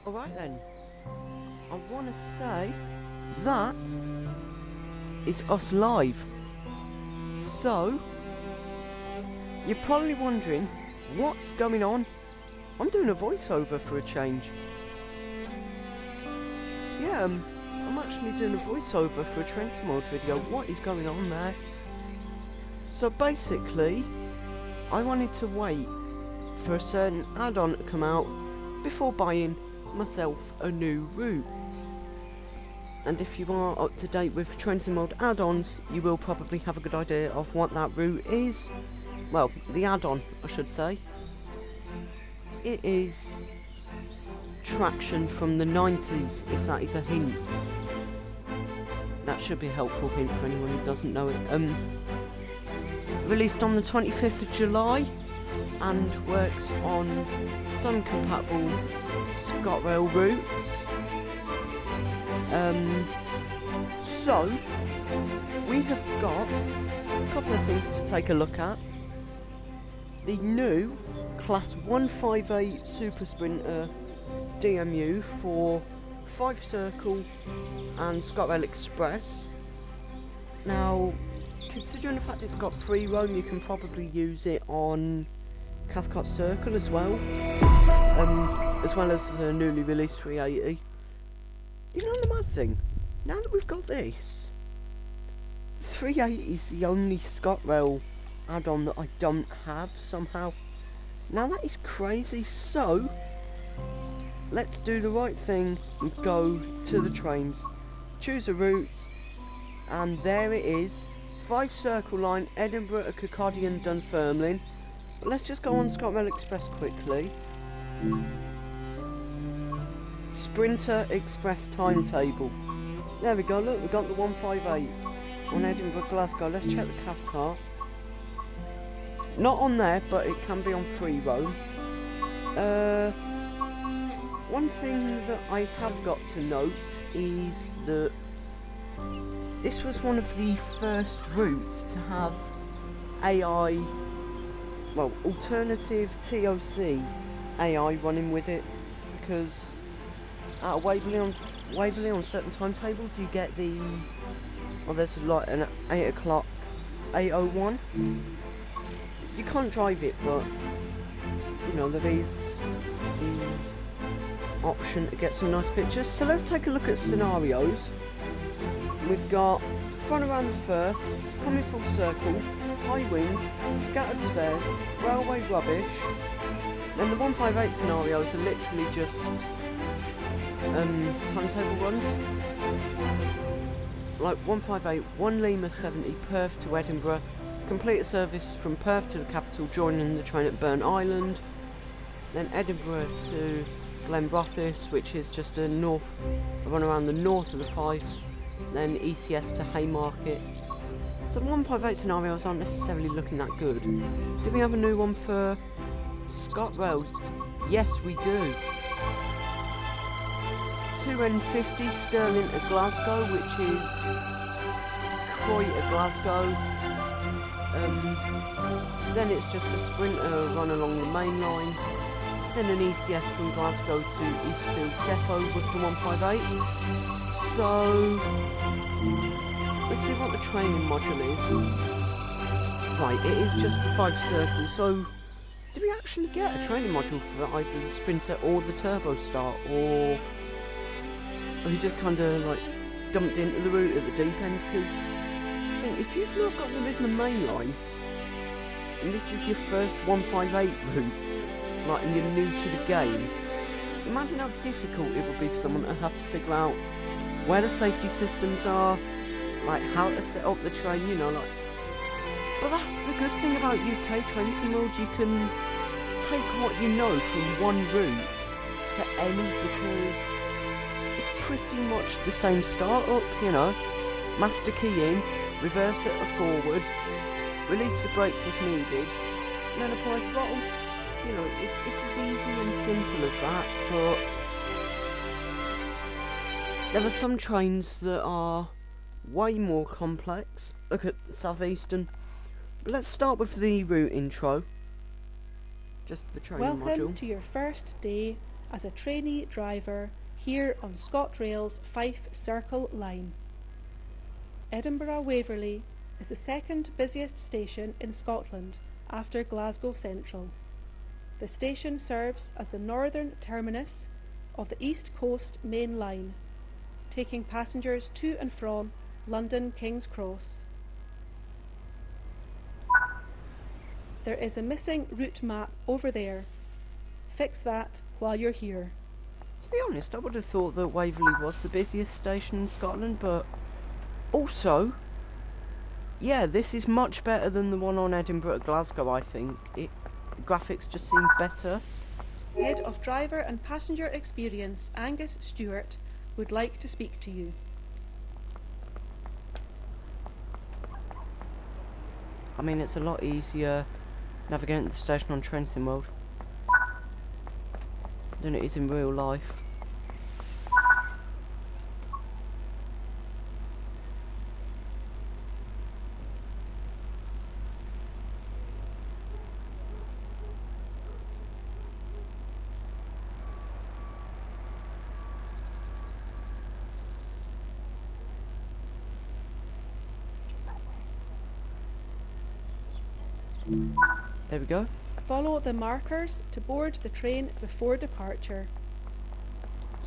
Alright then, I want to say that is us live. So, you're probably wondering what's going on. I'm doing a voiceover for a change. Yeah, I'm actually doing a voiceover for a Train Mode video. What is going on there? So basically, I wanted to wait for a certain add-on to come out before buying myself a new route. And if you are up to date with Train Mode add-ons, you will probably have a good idea of what that route is. Well, the add-on, I should say. It is Traction from the 90s, if that is a hint. That should be a helpful hint for anyone who doesn't know it. Released on the 25th of July and works on some compatible ScotRail routes. So we have got a couple of things to take a look at. The new Class 158 Super Sprinter DMU for Fife Circle and ScotRail Express. Now, considering the fact it's got free roam, you can probably use it on Cathcart Circle as well as the newly released 380. You know the mad thing? Now that we've got this, 380 is the only ScotRail add-on that I don't have somehow. Now that is crazy, so let's do the right thing and go to the trains. Choose a route, and there it is. Fife Circle Line, Edinburgh to Kirkcaldy, Dunfermline. But let's just go on ScotRail Express quickly. Sprinter Express timetable. There we go, look, we've got the 158 on Edinburgh, Glasgow. Let's check the Cathcart. Not on there, but it can be on free roam. One thing that I have got to note is that this was one of the first routes to have AI, well, alternative TOC AI running with it, because at Waverley on certain timetables you get the, well, there's like an 8 o'clock 8:01. You can't drive it, but you know, there is the option to get some nice pictures. So let's take a look at scenarios. We've got front around the Firth, coming full circle, high winds, scattered spares, railway rubbish. Then the 158 scenarios are literally just timetable runs. Like 158, 1 Lima 70, Perth to Edinburgh. Complete a service from Perth to the capital, joining the train at Burn Island. Then Edinburgh to Glenrothes, which is just a run around the north of the Fife. Then ECS to Haymarket. So the 158 scenarios aren't necessarily looking that good. Do we have a new one for ScotRail? Yes, we do. 2N50 Stirling to Glasgow, which is Croy to Glasgow. Then it's just a sprinter run along the main line. Then an ECS from Glasgow to Eastfield Depot with the 158. So let's see what the training module is. Right, it is just the Fife Circle. So do we actually get a training module for either the sprinter or the turbo start, or he just kind of like dumped into the route at the deep end? Because I think if you've not got the Midland Main Line and this is your first 158 route, like, and you're new to the game, imagine how difficult it would be for someone to have to figure out where the safety systems are, like how to set up the train, you know, like. But that's the good thing about UK Train Sim World, you can take what you know from one route to any, because it's pretty much the same startup, you know. Master key in, reverse it or forward, release the brakes if needed, and then apply throttle. You know, it's as easy and simple as that, but there are some trains that are way more complex. Look at Southeastern. Let's start with the route intro. Just the training module. Welcome to your first day as a trainee driver here on ScotRail's Fife Circle line. Edinburgh Waverley is the second busiest station in Scotland after Glasgow Central. The station serves as the northern terminus of the East Coast Main Line, taking passengers to and from London King's Cross. There is a missing route map over there. Fix that while you're here. To be honest, I would have thought that Waverley was the busiest station in Scotland, but also, yeah, this is much better than the one on Edinburgh to Glasgow, I think. The graphics just seem better. Head of Driver and Passenger Experience Angus Stewart would like to speak to you. I mean, it's a lot easier navigating the station on Trenton World than it is in real life. There we go. Follow the markers to board the train before departure.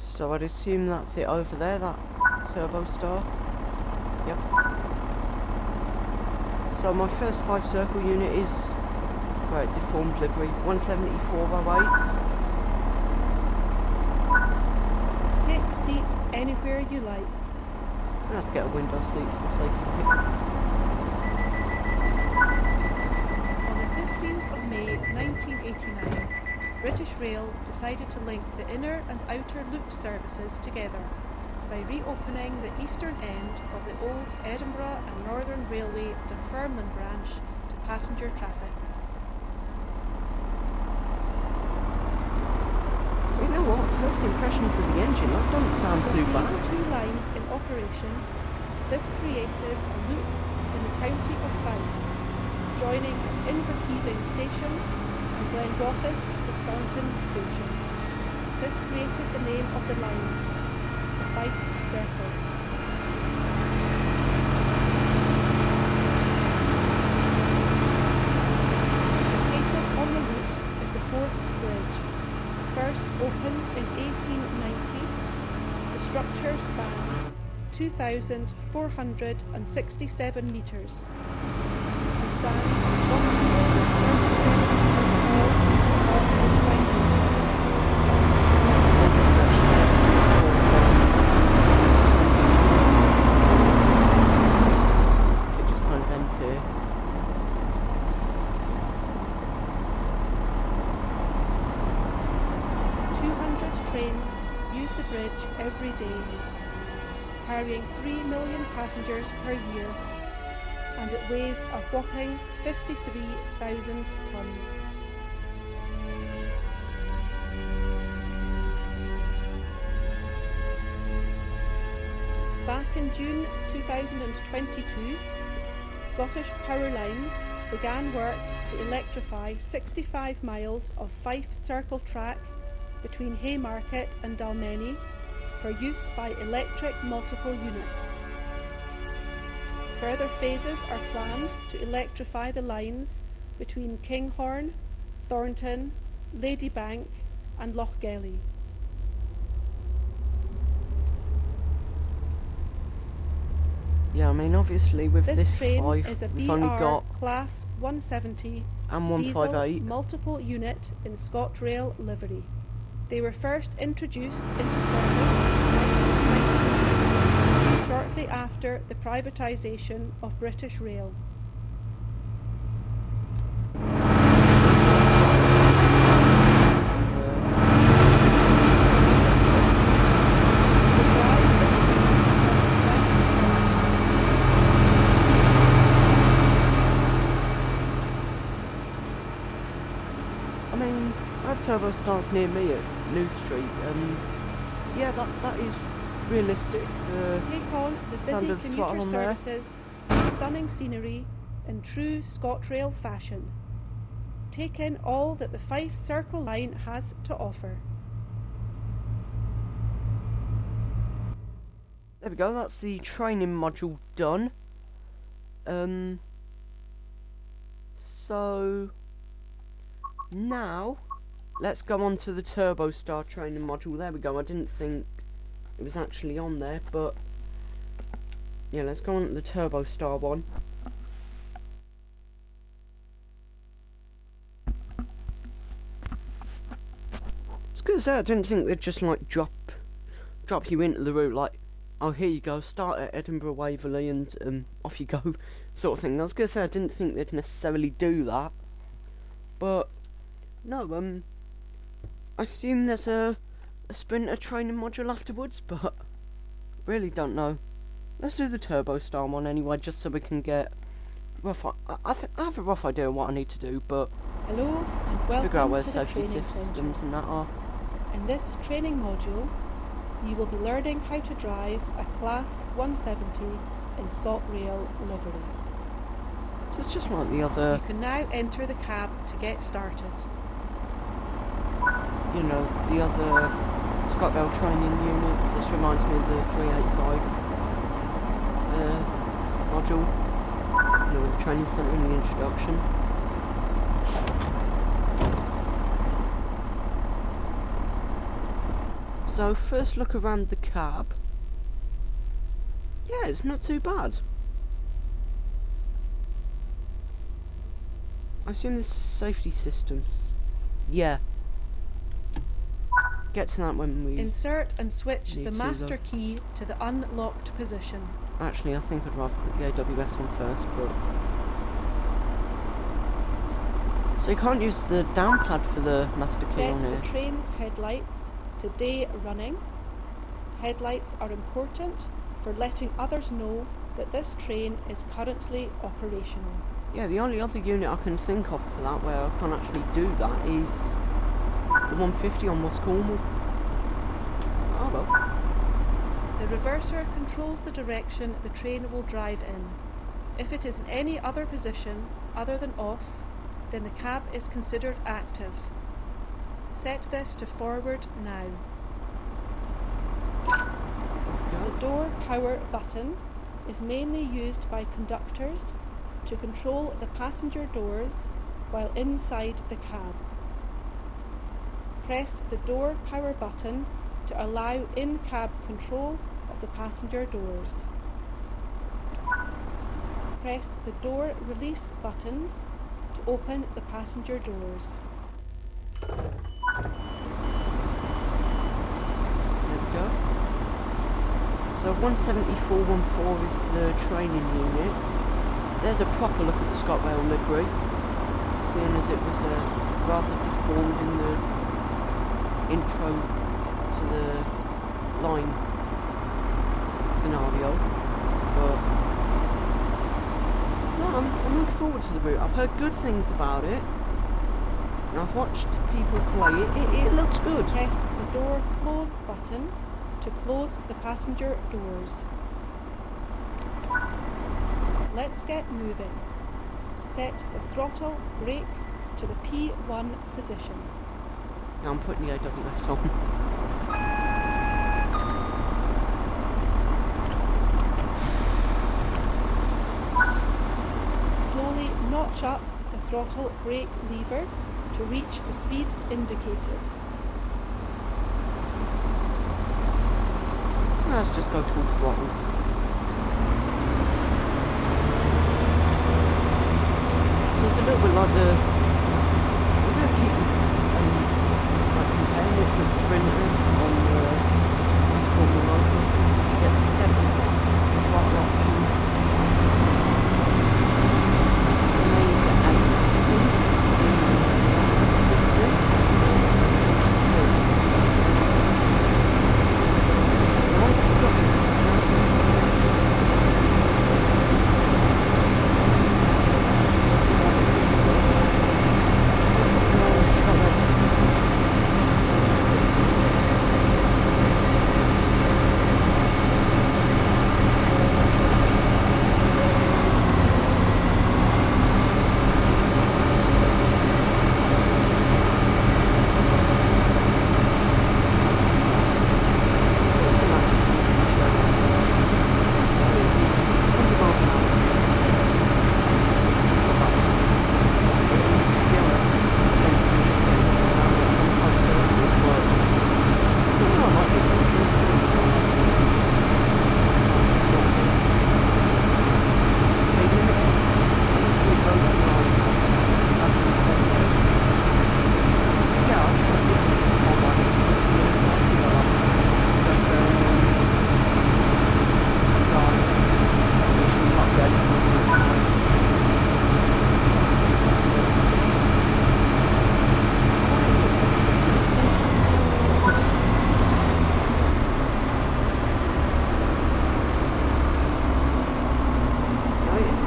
So I'd assume that's it over there, that turbo star. Yep. So my first Fife Circle unit is, right, deformed livery, 17408. Take a seat anywhere you like. Let's get a window seat for the sake of it. On the 15th of May 1989, British Rail decided to link the inner and outer loop services together by reopening the eastern end of the old Edinburgh and Northern Railway Dunfermline branch to passenger traffic. You know what? First impressions of the engine, that doesn't sound too With bad. these two lines in operation, this created a loop in the county of Fife, joining Inverkeithing Station and Glenrothes with Thornton Station. This created the name of the line, the Fife Circle. Located on the route is the Forth Bridge. First opened in 1890, the structure spans 2,467 metres and stands 137 metres tall above its foundation. It just kind of ends here. Trains use the bridge every day, carrying 3 million passengers per year, and it weighs a whopping 53,000 tonnes. Back in June 2022, Scottish Power Lines began work to electrify 65 miles of Fife Circle track between Haymarket and Dalmeny for use by electric multiple units. Further phases are planned to electrify the lines between Kinghorn, Thornton, Ladybank and Lochgelly. Yeah, I mean, obviously with this train Fife, is a we've only got Class 170 and diesel 158. multiple unit in ScotRail livery. They were first introduced into service in 1993, shortly after the privatisation of British Rail. I mean, I have turbo starts near me at New Street, and yeah, that is realistic. Take on the busy commuter services and stunning scenery in true ScotRail fashion. Take in all that the Fife Circle line has to offer. There we go, that's the training module done. So now let's go on to the Turbo Star training module. There we go, I didn't think it was actually on there, but yeah, let's go on to the Turbo Star one. It's good as that, I didn't think they'd just like drop you into the route like, oh, here you go, start at Edinburgh Waverley and off you go, sort of thing. I was gonna say I didn't think they'd necessarily do that, but no. I assume there's a sprinter training module afterwards, but really don't know. Let's do the Turbo Star one anyway, just so we can get rough. I have a rough idea of what I need to do, but Hello and welcome figure out where to the safety training systems centre. and that are. In this training module, you will be learning how to drive a Class 170 in ScotRail livery. So it's just like the other, You can now enter the cab to get started. you know, the other ScotRail training units. This reminds me of the 385 module, you know, the training centre in the introduction. So first look around the cab. Yeah, it's not too bad. I assume this is safety systems. Yeah. Get to that when we... Insert and switch Need the to, master though. key to the unlocked position. Actually, I think I'd rather put the AWS on first, but... So you can't use the down pad for the master key on Set here. the train's headlights to day running. Headlights are important for letting others know that this train is currently operational. Yeah, the only other unit I can think of for that where I can't actually do that is the 150 on West Cornwall. Oh well. The reverser controls the direction the train will drive in. If it is in any other position other than off, then the cab is considered active. Set this to forward now. The door power button is mainly used by conductors to control the passenger doors while inside the cab. Press the door power button to allow in-cab control of the passenger doors. Press the door release buttons to open the passenger doors. There we go. So 17414 is the training unit. There's a proper look at the ScotRail livery, seeing as it was rather deformed in the intro to the line scenario. But no, I'm looking forward to the route. I've heard good things about it, and I've watched people play it. It looks good. Press the door close button to close the passenger doors. Let's get moving. Set the throttle brake to the P1 position. Now I'm putting the AWS on. Slowly notch up the throttle brake lever to reach the speed indicated. Let's just go full throttle. So it's a little bit like the... We're going to keep like comparing it to the Sprinter on the what's called the local. So you get 7 throttle options. And then you get 8, I think.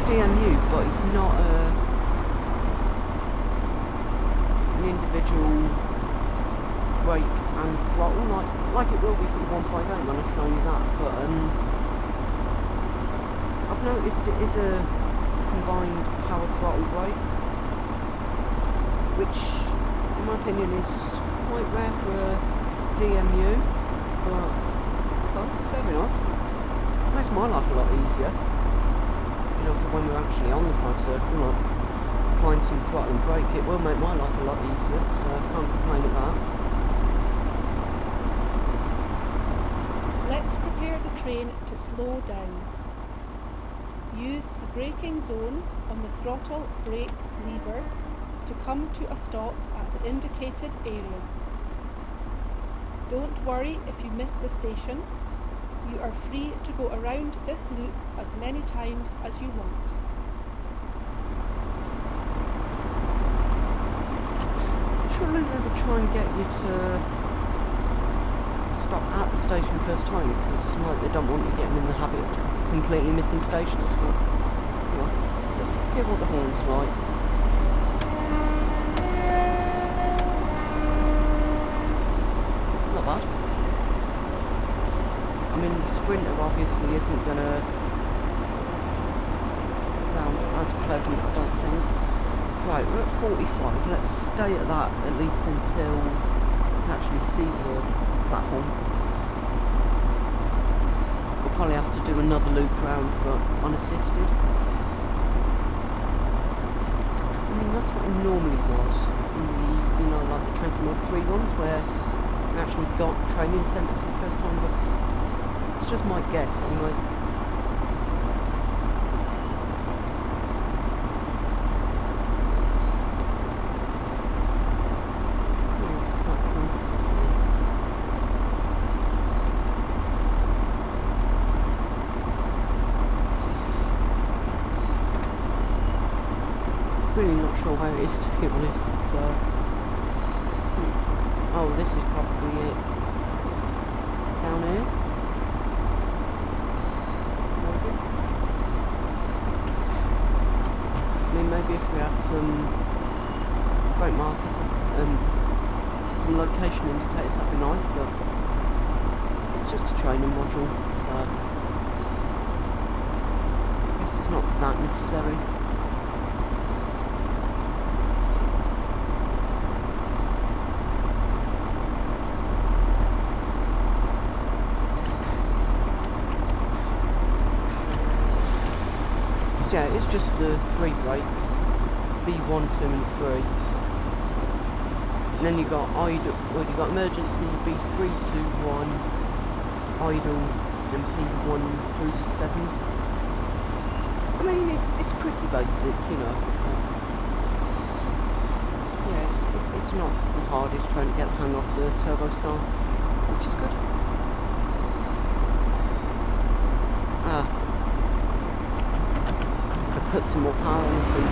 DMU, but it's not an individual brake and throttle like it will be for the 158 when I show you that. But I've noticed it is a combined power throttle brake, which in my opinion is quite rare for a DMU, but well, fair enough. Makes my life a lot easier, you know, for when we're actually on the 5 circle, not applying to throttle and brake. It will make my life a lot easier, so I can't complain at that. Let's prepare the train to slow down. Use the braking zone on the throttle brake lever to come to a stop at the indicated area. Don't worry if you miss the station. You are free to go around this loop as many times as you want. Surely they would try and get you to stop at the station first time, because like, they don't want you getting in the habit of completely missing stations. But you know, let's hear what the horn's like. Not bad. I mean, the Sprinter obviously isn't going to sound as pleasant, I don't think. Right, we're at 45. Let's stay at that at least until we can actually see the platform. We'll probably have to do another loop round, but unassisted. I mean, that's what it normally was in the, you know, like the Trent 3 ones, where we actually got training centre for the first time, but it's just my guess anyway. Here's platform C. Really not sure where it is, to be honest, so oh, this is probably it. Down here? Maybe? I mean, maybe if we had some brake markers and some location indicators, that'd be nice, but it's just a training module, so I guess it's not that necessary. So yeah, it's just the 3 brakes, B1, 2 and 3. And then you got idle, well, you got emergency, B3, 2, 1, idle, and P1 through to 7. I mean, it's pretty basic, you know. Yeah, it's not the hardest trying to get the hang off the turbo start, which is good. Put some more power on the thing.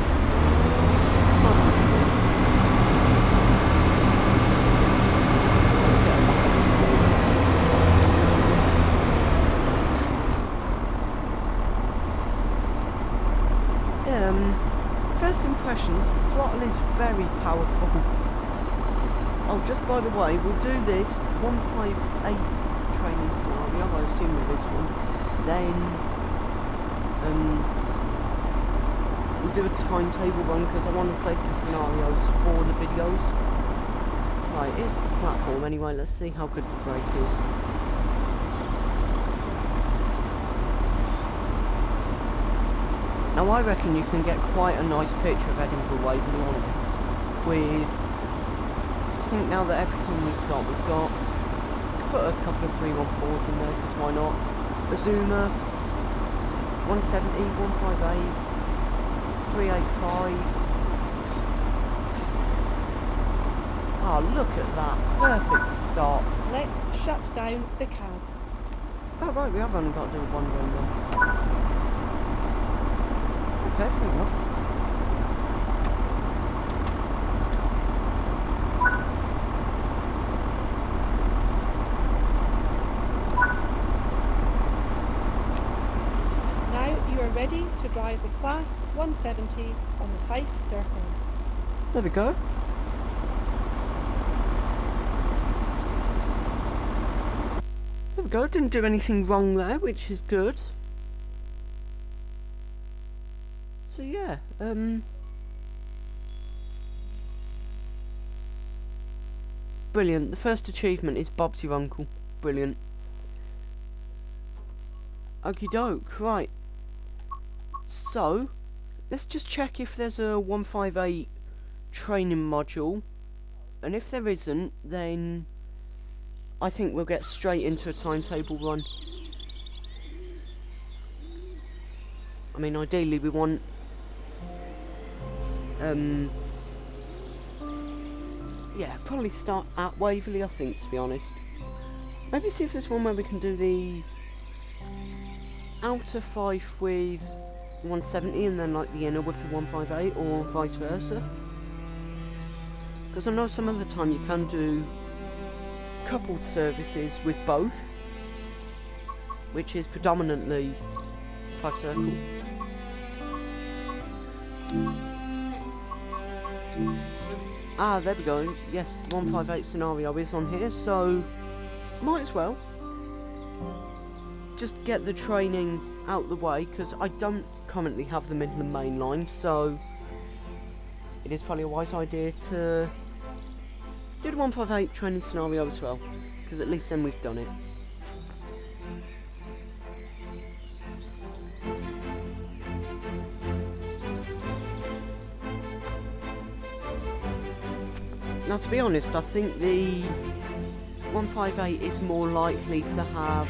First impressions, the throttle is very powerful. Oh, just by the way, we'll do this 158 training scenario, I assume there is one. Then, we'll do a timetable run because I want to save the scenarios for the videos. Right, here's the platform anyway, let's see how good the brake is. Now I reckon you can get quite a nice picture of Edinburgh Waverley on it. With, I think now that everything we've got put a couple of 314s in there because why not? Azuma, 170, 158. 385. Oh, look at that. Perfect stop. Let's shut down the cab. Oh, right, we have only got to do one run then. Okay, fair enough. Now you You are ready to drive the Class 170 on the Fife Circle. There we go. There we go, didn't do anything wrong there, which is good. So yeah, brilliant. The first achievement is Bob's your uncle. Brilliant. Okie doke, right. So, let's just check if there's a 158 training module. And if there isn't, then I think we'll get straight into a timetable run. I mean, ideally we want yeah, probably start at Waverley, I think, to be honest. Maybe see if there's one where we can do the outer Fife with 170 and then like the inner with the 158, or vice versa. Because I know some other time you can do coupled services with both, which is predominantly Fife Circle. Ah, there we go. Yes, the 158 scenario is on here, so might as well just get the training out the way, because I don't currently have them in the main line, so it is probably a wise idea to do the 158 training scenario as well, because at least then we've done it. Now, to be honest, I think the 158 is more likely to have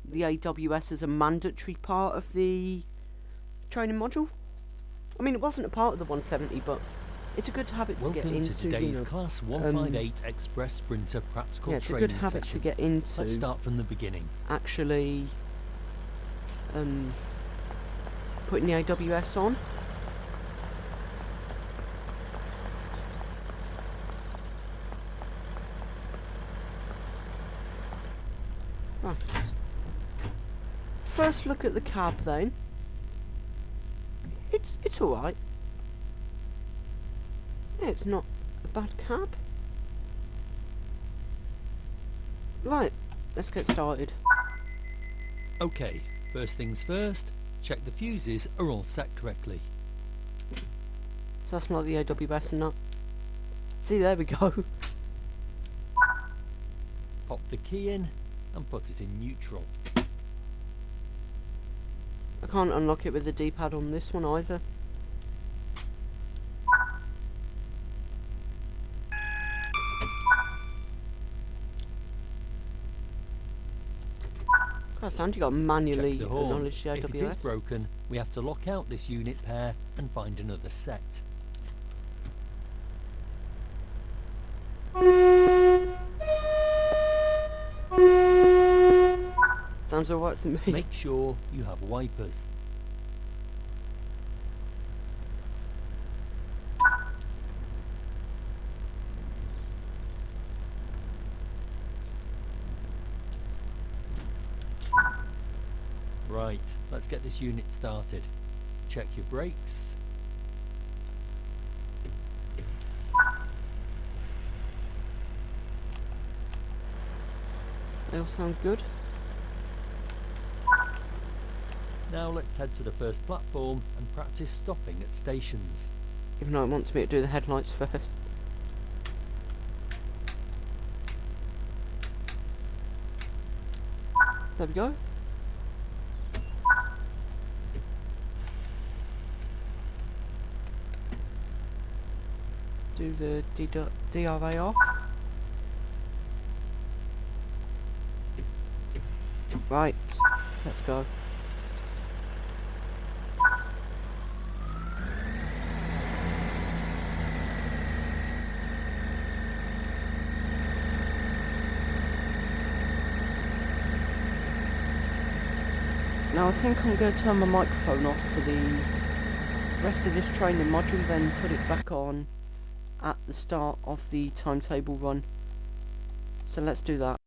the AWS as a mandatory part of the training module. I mean, it wasn't a part of the 170, but it's a good habit to get into. Welcome to today's Class 158 Express Sprinter Practical yeah, it's a Training good habit session. to get into. Let's start from the beginning. Actually, putting the AWS on. Right. First look at the cab then. It's alright. Yeah, it's not a bad cab. Right, let's get started. Okay, first things first, check the fuses are all set correctly. So that's not the AWS and that. See, there we go. Pop the key in and put it in neutral. I can't unlock it with the D-pad on this one either. Christ, you got to manually Check the horn. acknowledge the AWS. If it is broken, we have to lock out this unit pair and find another set. Sounds alright to me. Make sure you have wipers. Right, let's get this unit started. Check your brakes. They all sound good. Now let's head to the first platform and practice stopping at stations. Even though it wants me to do the headlights first. There we go. Do the DRA off. Right, let's go. Now I think I'm going to turn my microphone off for the rest of this training module, then put it back on at the start of the timetable run. So let's do that.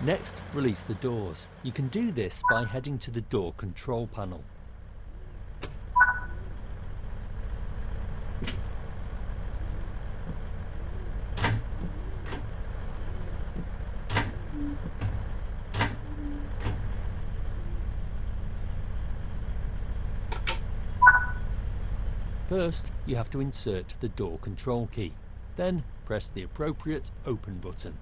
Next, release the doors. You can do this by heading to the door control panel. First, you have to insert the door control key. Then, press the appropriate open button.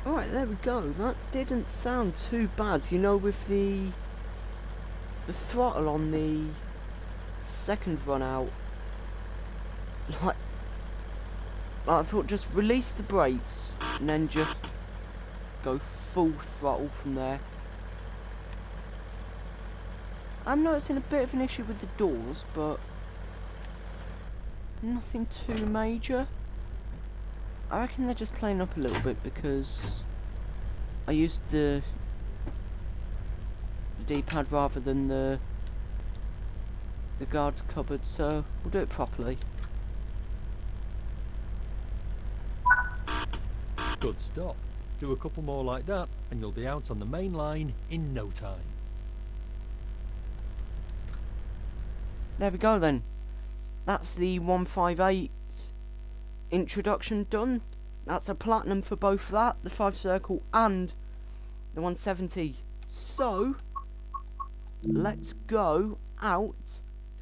Alright, there we go. That didn't sound too bad. You know, with the throttle on the second run out, like I thought, just release the brakes and then just go full throttle from there. I'm noticing a bit of an issue with the doors, but nothing too major. I reckon they're just playing up a little bit because I used the D-pad rather than the guards cupboard, so we'll do it properly. Good stop. Do a couple more like that and you'll be out on the main line in no time. There we go then. That's the 158 introduction done. That's a platinum for both that, the 5 circle and the 170. So let's go out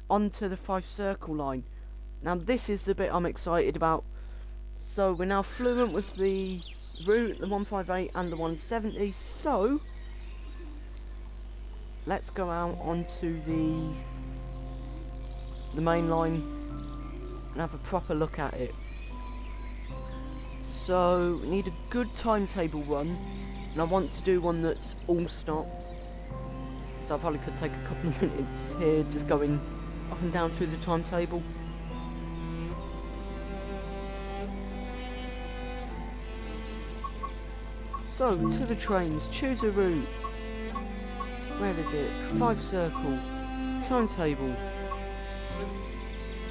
onto the 5 circle line. Now this is the bit I'm excited about. So we're now fluent with the route, the 158 and the 170. So let's go out onto the the main line and have a proper look at it. So we need a good timetable run, and I want to do one that's all stops. So I probably could take a couple of minutes here just going up and down through the timetable. So, to the trains, choose a route. Where is it? Fife circle. Timetable.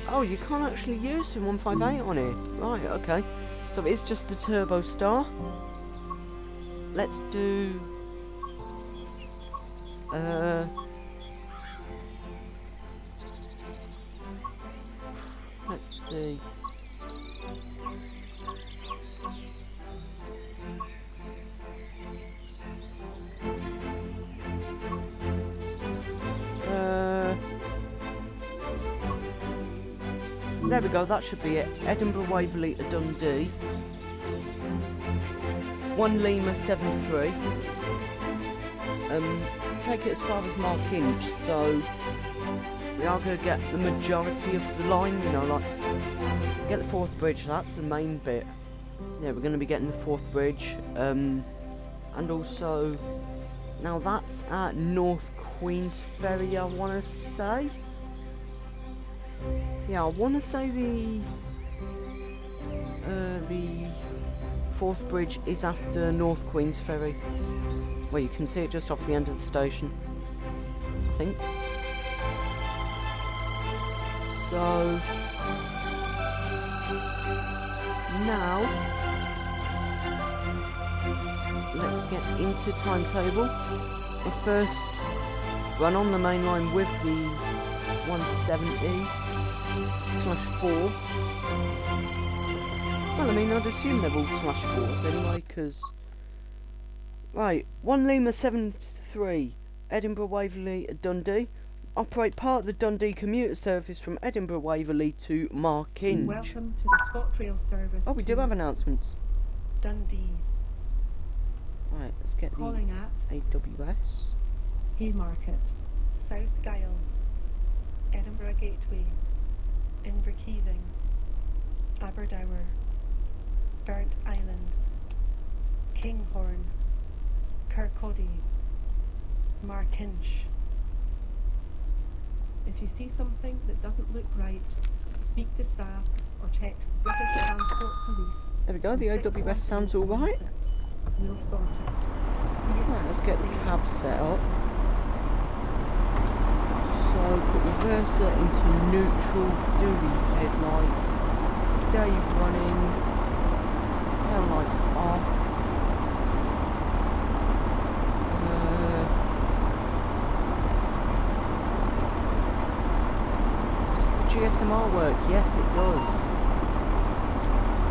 Oh, you can't actually use the 158 on it. Right, okay. So it's just the Turbo Star. Let's do... let's see. There we go, that should be it. Edinburgh, Waverley to Dundee. 1 Lima 73. Take it as far as Mark Inch, so we are going to get the majority of the line, you know, like get the fourth bridge, that's the main bit. Yeah, we're going to be getting the fourth bridge, and also, now that's at North Queensferry, I want to say. Yeah, I want to say the fourth bridge is after North Queensferry. Well, you can see it just off the end of the station, I think. So now let's get into timetable. The first run on the main line with the 170/4. Well, I mean, I'd assume they're all /4s anyway, because... Right, 1 Lima 73, Edinburgh, Waverley, Dundee. Operate part of the Dundee commuter service from Edinburgh, Waverley to Markinch. Welcome to the ScotRail service. Oh, we do have announcements. Dundee. Right, let's get Calling the at AWS. Haymarket, South Gyle, Edinburgh Gateway, Inverkeithing, Aberdour, Burnt Island, Kinghorn, Kirkcaldy, Markinch. If you see something that doesn't look right, speak to staff or text the British Transport Police. There we go, the AWS sounds alright. We'll sort it. Right, let's get the cab set up. So, put reverser into neutral, do the headlights, day running, tail lights off. Does the GSMR work? Yes, it does.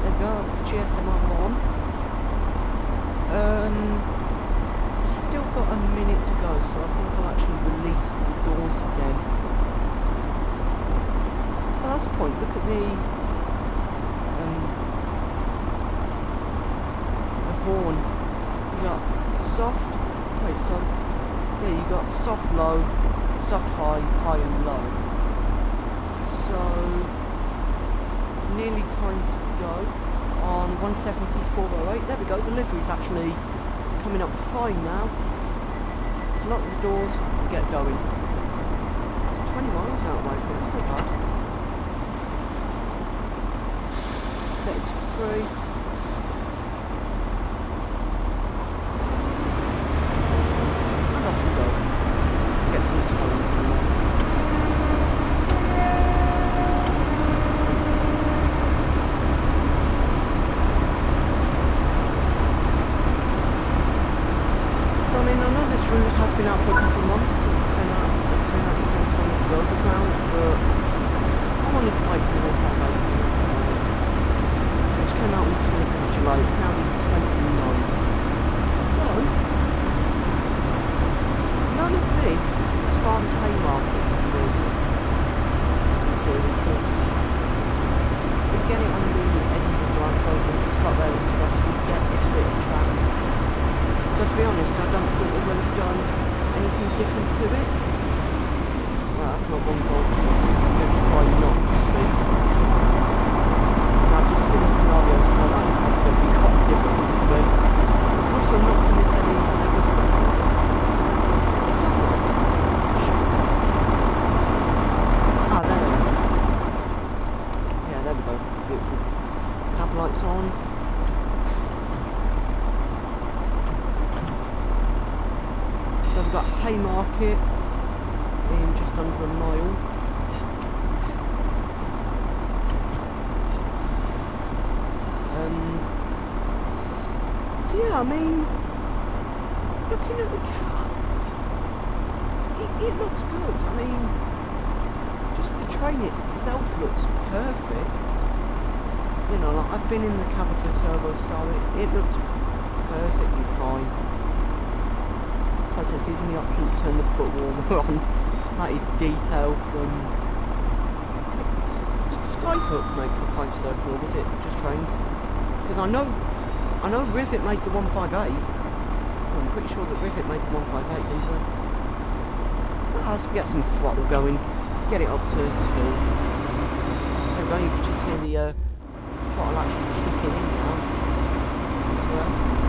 There we go, that's the GSMR on. Still got a minute to go, so I think I'll actually release the doors again. Oh, that's the point. Look at the horn. You got soft. Wait, so yeah, you got soft, low, soft, high, high, and low. So nearly time to go on 170/408. There we go. The livery's actually coming up fine now. Let's lock the doors and get going. It's 20 miles out of my way, it's not bad. Set it to 3. And off we go. Let's get some time into the night. So I mean, I know this route has been out for a couple of months because it came out the same time as the overground, but I wanted to wait for the 158, which came out on the 25th of July. It's now the 29th. So none of this, as far as Haymarket is really, because we get it on the Edinburgh Glasgow, but it's got there express, we get this bit of track. So to be honest, I don't think they would have done anything different to it. Well, that's my one goal for this. I'm going to try cab lights on. So we've got Haymarket in just under a mile. So yeah, I mean, looking at the cab, it looks good. I mean, just the train itself looks perfect. You know, like I've been in the cab of a Turbo Star, it looks perfectly fine. Plus there's even the option to turn the foot warmer on. That is detail from... Did Skyhook make the Fife Circle, or was it just trains? Because I know Rivet made the 158. I'm pretty sure that Rivet made the 158, didn't they? Let's get some throttle going. Get it up to 2. There we go, you can just hear the throttle actually kicking in now as well.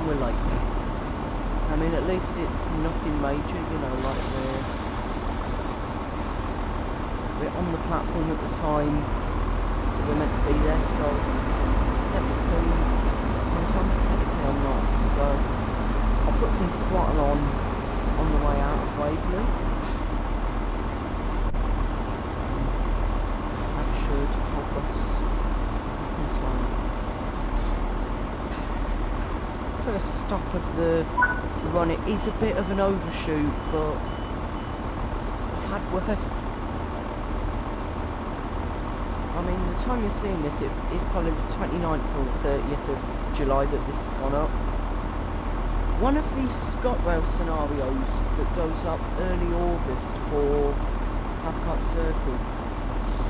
We're late. I mean, at least it's nothing major, you know, like we're on the platform at the time that we're meant to be there, so technically I'm not, so I'll put some throttle on the way out of Waverley. That should help us in time. First stop of the run, it is a bit of an overshoot, but I've had worse. I mean, the time you're seeing this, it is probably the 29th or 30th of July that this has gone up. One of these ScotRail scenarios that goes up early August for Cathcart Circle,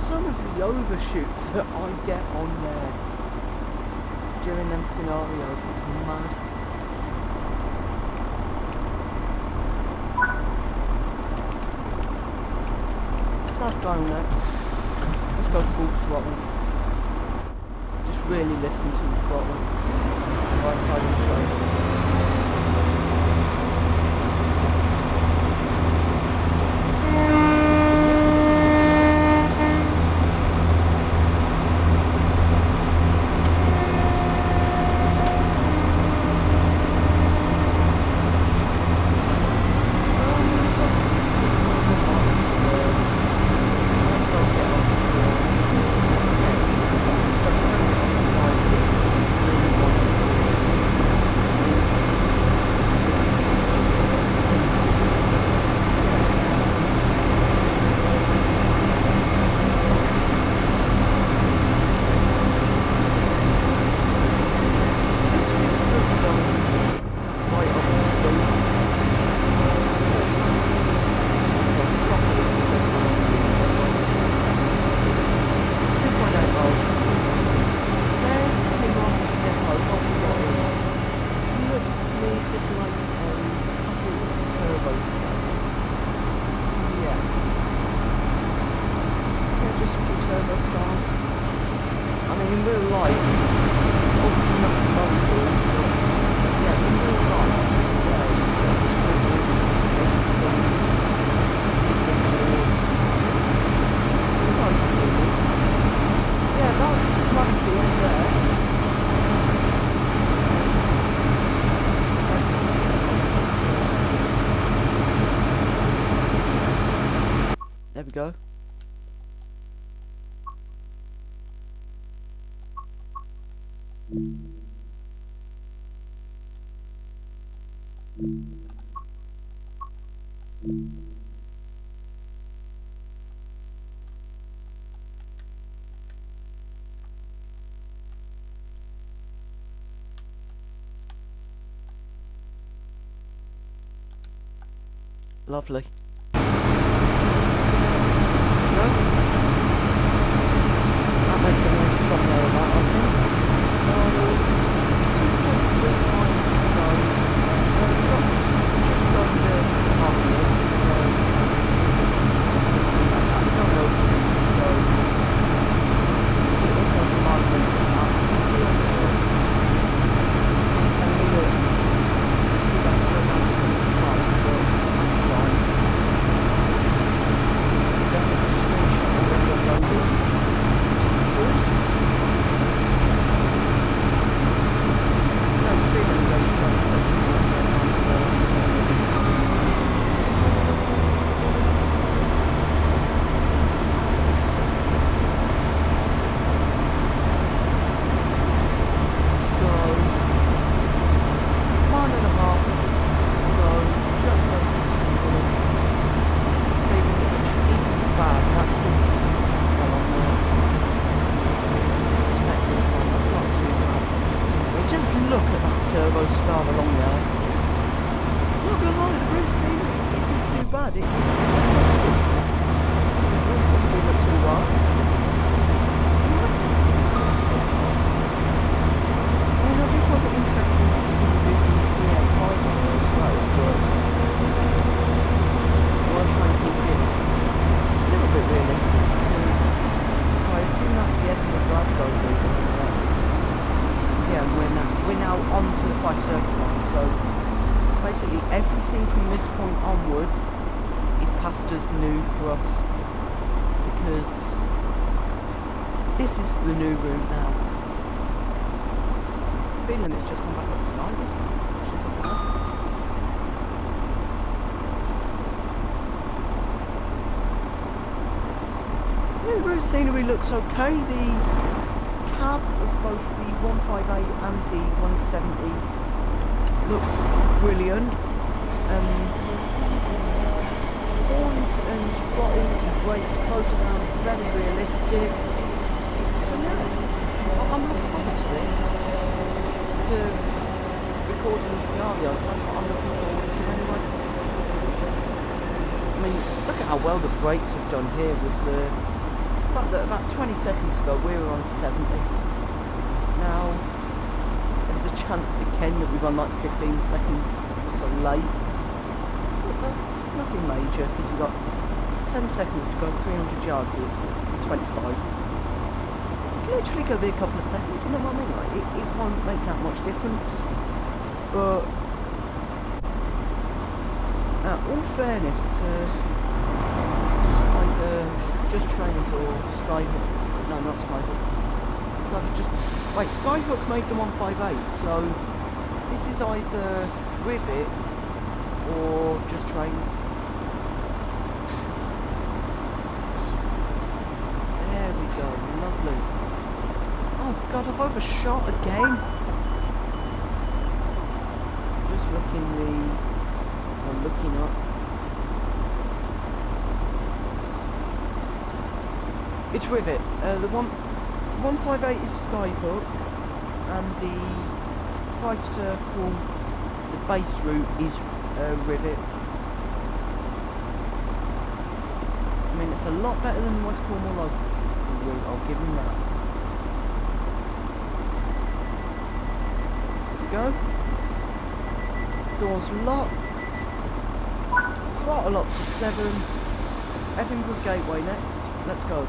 some of the overshoots that I get on there during them scenarios, it's mad. Southbound next. Let's go full throttle. Just really listen to the throttle. Right side of the train. in real life, obviously not local, but yeah, in real life, yeah, sometimes it's almost. Yeah, that's Mudfield there. There we go. Lovely. No? That makes a nice thumbnail of that, I think. So, 2.3 miles to go. We've got just under 2.5 minutes, so I don't know the season, so it was like a moment of that. You see on the I'm telling you that we got to go down to 75, but that's fine. Then the small shot already uploaded. Good. No, it's been a very strong turbo star along there. Not gonna lie, the roof scenery isn't too bad. It scenery looks alright. I mean, I do find it interesting that you can do the 385 on there as well, but I'll try and keep it a little bit realistic because I assume that's the Edinburgh Glasgow route. Yeah, we're now on to the Fife Circle line, so basically everything from this point onwards is past us new for us, because this is the new route now. Speed limit's just gone back up to 90, which isn't bad. The route scenery looks okay. The cab of both the 158 and the 170 look brilliant. Horns and throttle and brakes both sound very realistic. So yeah, I'm looking forward to this. To recording the scenarios, that's what I'm looking forward to anyway. I mean, look at how well the brakes have done here with the fact that about 20 seconds ago we were on 70. Now, there's a chance again that we've run like 15 seconds or so late. But that's nothing major, because we've got 10 seconds to go 300 yards at 25. It's literally going to be a couple of seconds, you know what I mean? Like, it won't make that much difference. But, all fairness to either Just Trains or Skyhook. No, not Skyhook. So I've just... Wait, Skyhook made the 158, so this is either Rivet or Just Trains. There we go, lovely. Oh god, I've overshot again. Just looking up. It's Rivet. The 158 is Skyhook, and the Fife Circle, the base route, is Rivet. I mean, it's a lot better than West Cornwall local route, I'll give him that. There we go. Doors locked. Throttle up to 7. Edinburgh Gateway next. Let's go.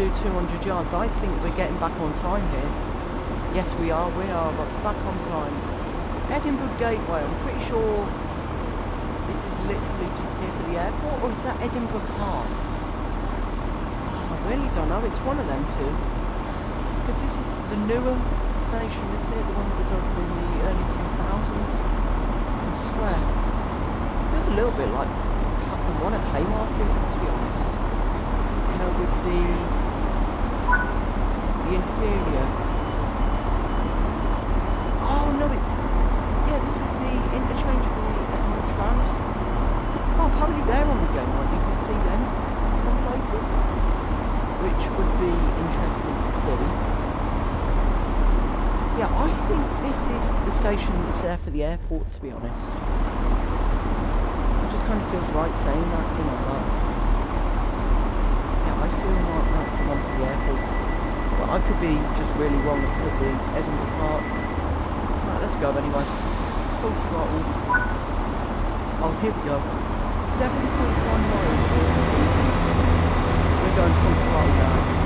do 200 yards. I think we're getting back on time here. Yes, we are back on time. Edinburgh Gateway, I'm pretty sure this is literally just here for the airport, or is that Edinburgh Park? I really don't know, it's one of them two. Because this is the newer station, isn't it? The one that was opened in the early 2000s. I swear. It feels a little bit like Platform 1 at Haymarket, to be honest. You know, with the interior. Oh no, it's... Yeah, this is the interchange for the Edinburgh trams. Oh, apparently they're on the game, right? You can see them some places. Which would be interesting to see. Yeah, I think this is the station that's there for the airport, to be honest. It just kind of feels right saying that, you know, but... Yeah, I feel like that's the one for the airport. But I could be just really wrong, it could be Edinburgh Park. Right, let's go anyway. Full throttle. Oh, here we go. 7.1 miles. We're going full throttle now.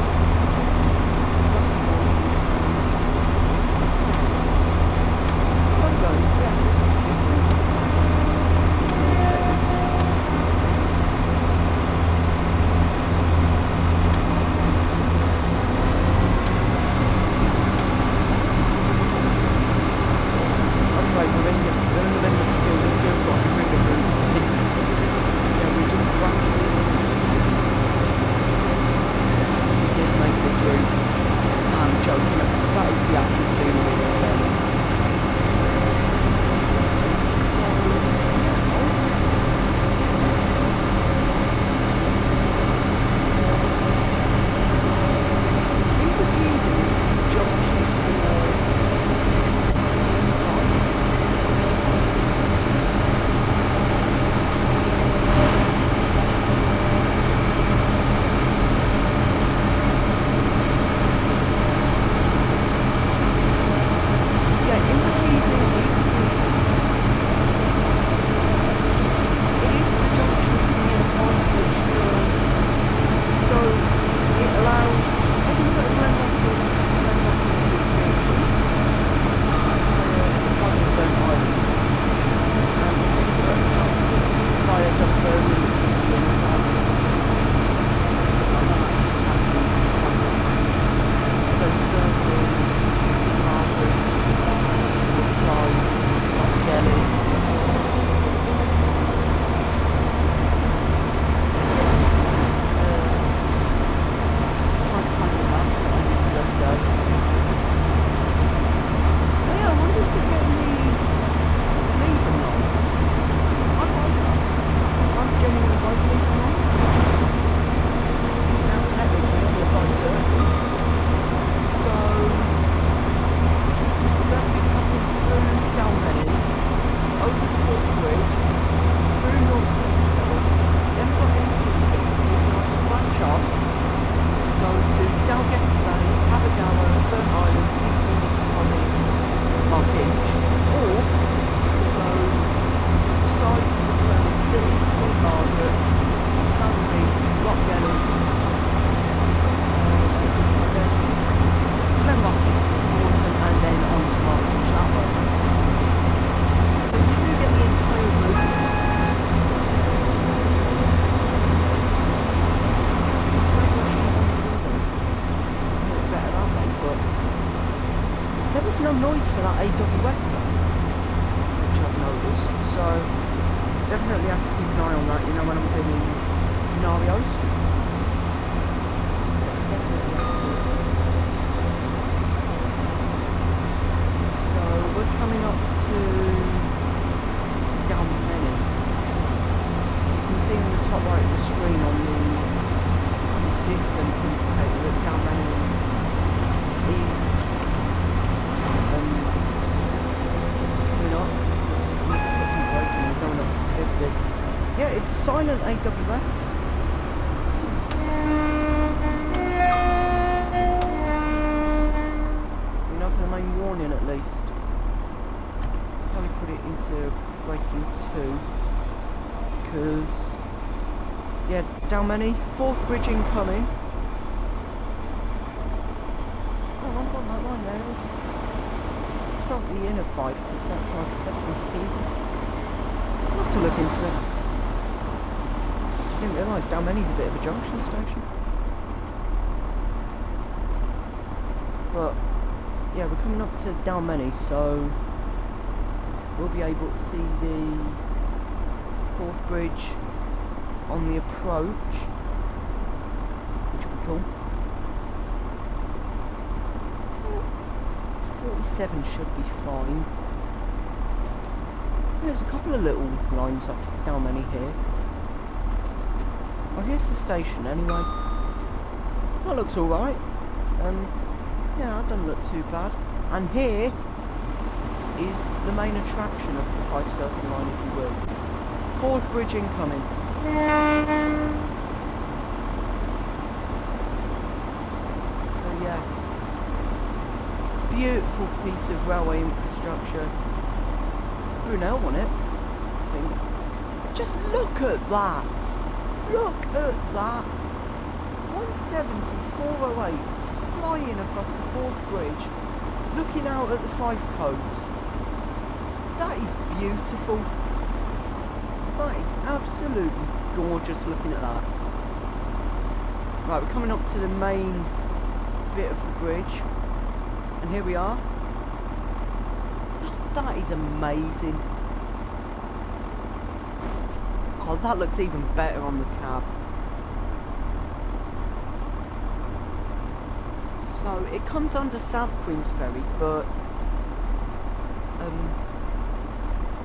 noise for that AWS though, which I've noticed, so definitely have to keep an eye on that, you know, when I'm doing scenarios. Definitely have to. So we're coming up to Dalmeny. You can see on the top right of the screen on the distance indicator that Dalmeny is coming up. Need to put some braking, we're going up to 50. Yeah, it's a silent AWS. Enough for the main warning at least. Probably put it into braking 2. Because, yeah, Dalmeny, 4th bridge incoming. I'm on about that line there. It's not the inner five, because that's like a second key. I'll have to look into it. I didn't realise Dalmany's a bit of a junction station. But yeah, we're coming up to Dalmany, so we'll be able to see the fourth bridge on the approach, which will be cool. 47 should be fine. There's a couple of little lines off Dalmany here. Oh, here's the station anyway. That looks alright. Yeah, that doesn't look too bad. And here is the main attraction of the Fife Circle line, if you will. Fourth bridge incoming. So yeah, beautiful piece of railway infrastructure. Brunel on it, I think. Just look at that! Look at that! 170, 408, flying across the fourth bridge, looking out at the Fife Coast. That is beautiful. That is absolutely gorgeous looking at that. Right, we're coming up to the main bit of the bridge, and here we are. That is amazing. Oh, that looks even better on the cab. So it comes under South Queensferry, but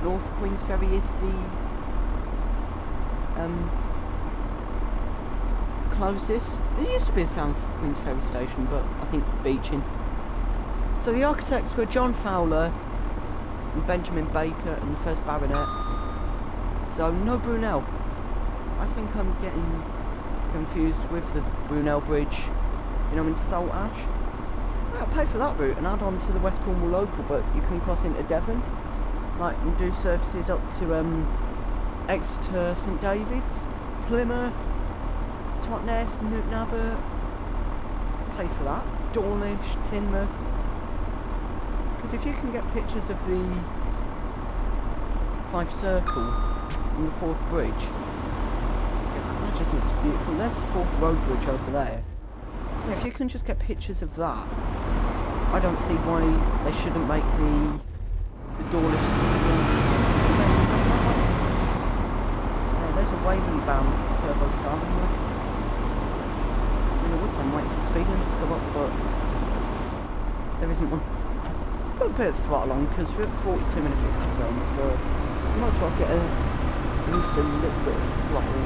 North Queensferry is the closest. There used to be a South Queensferry station, but I think Beeching. So the architects were John Fowler and Benjamin Baker and the first Baronet. So no Brunel. I think I'm getting confused with the Brunel Bridge, you know, in Saltash. I'll pay for that route and add on to the West Cornwall local, but you can cross into Devon, like, and do services up to Exeter, St David's, Plymouth, Totnes, Newton Abbot. Pay for that. Dawlish, Teignmouth. Because if you can get pictures of the Fife Circle and the fourth bridge, that just looks beautiful. There's the fourth road bridge over there. Yeah, if you can just get pictures of that, I don't see why they shouldn't make the Dawlish Circle. Yeah, there's a Waverley bound turbo star. I would say I'm waiting for the speed limit to go up, but there isn't one. Put a bit of throttle on because we're at 42 in a 50 zone, so I might as well get at least a little bit of throttle.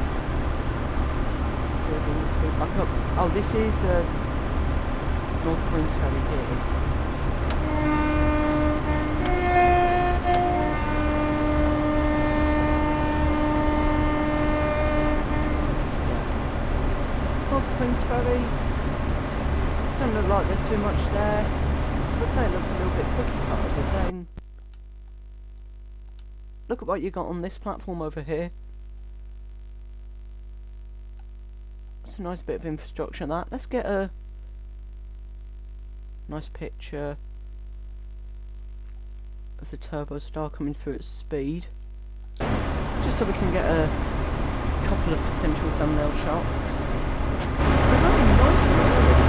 So bring the speed back up. Oh, this is North Queensferry here. North Queensferry. Don't look like there's too much there. I'd say it looks a little bit cookie cutter, but then look at what you got on this platform over here. That's a nice bit of infrastructure. That. Let's get a nice picture of the turbo star coming through at speed, just so we can get a couple of potential thumbnail shots. They're very nice and early.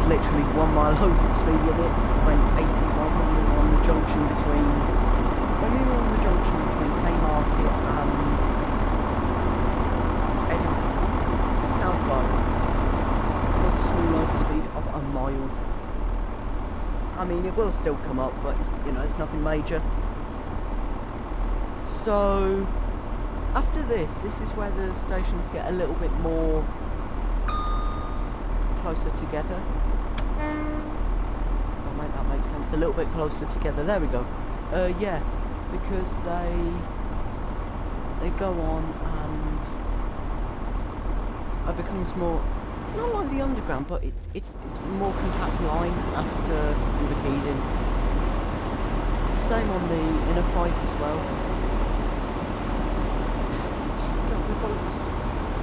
Literally 1 mile over the speed limit, went 81 when we were on the junction between Haymarket and Edinburgh, southbound. It was a small overspeed of a mile. I mean, it will still come up, but you know, it's nothing major. So after this is where the stations get a little bit more closer together. I'll make that make sense. A little bit closer together. There we go. Yeah, because they go on and it becomes more, not like the underground, but it's a more compact line after the keys in. It's the same on the inner fife as well.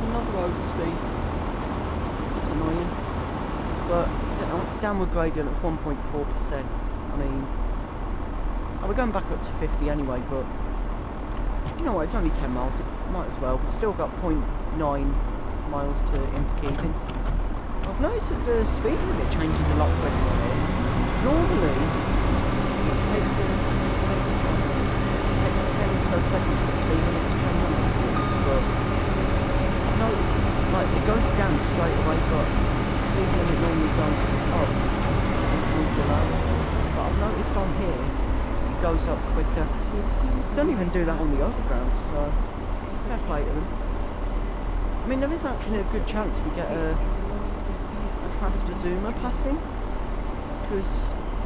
Another overspeed. It's annoying. But downward gradient of 1.4%. I mean, we're going back up to 50 anyway, but you know what, it's only 10 miles, it might as well. We've still got 0.9 miles to Inverkeithing. I've noticed that the speed limit changes a lot quicker on here. Normally, it takes 10 or so seconds for the speed limit to change on the roads, but I've noticed, like, it goes down straight away, but the speed limit normally goes up a smooth below. But I've noticed on here, it goes up quicker. Don't even do that on the overground, so fair play to them. I mean, there is actually a good chance we get a faster zoomer passing, because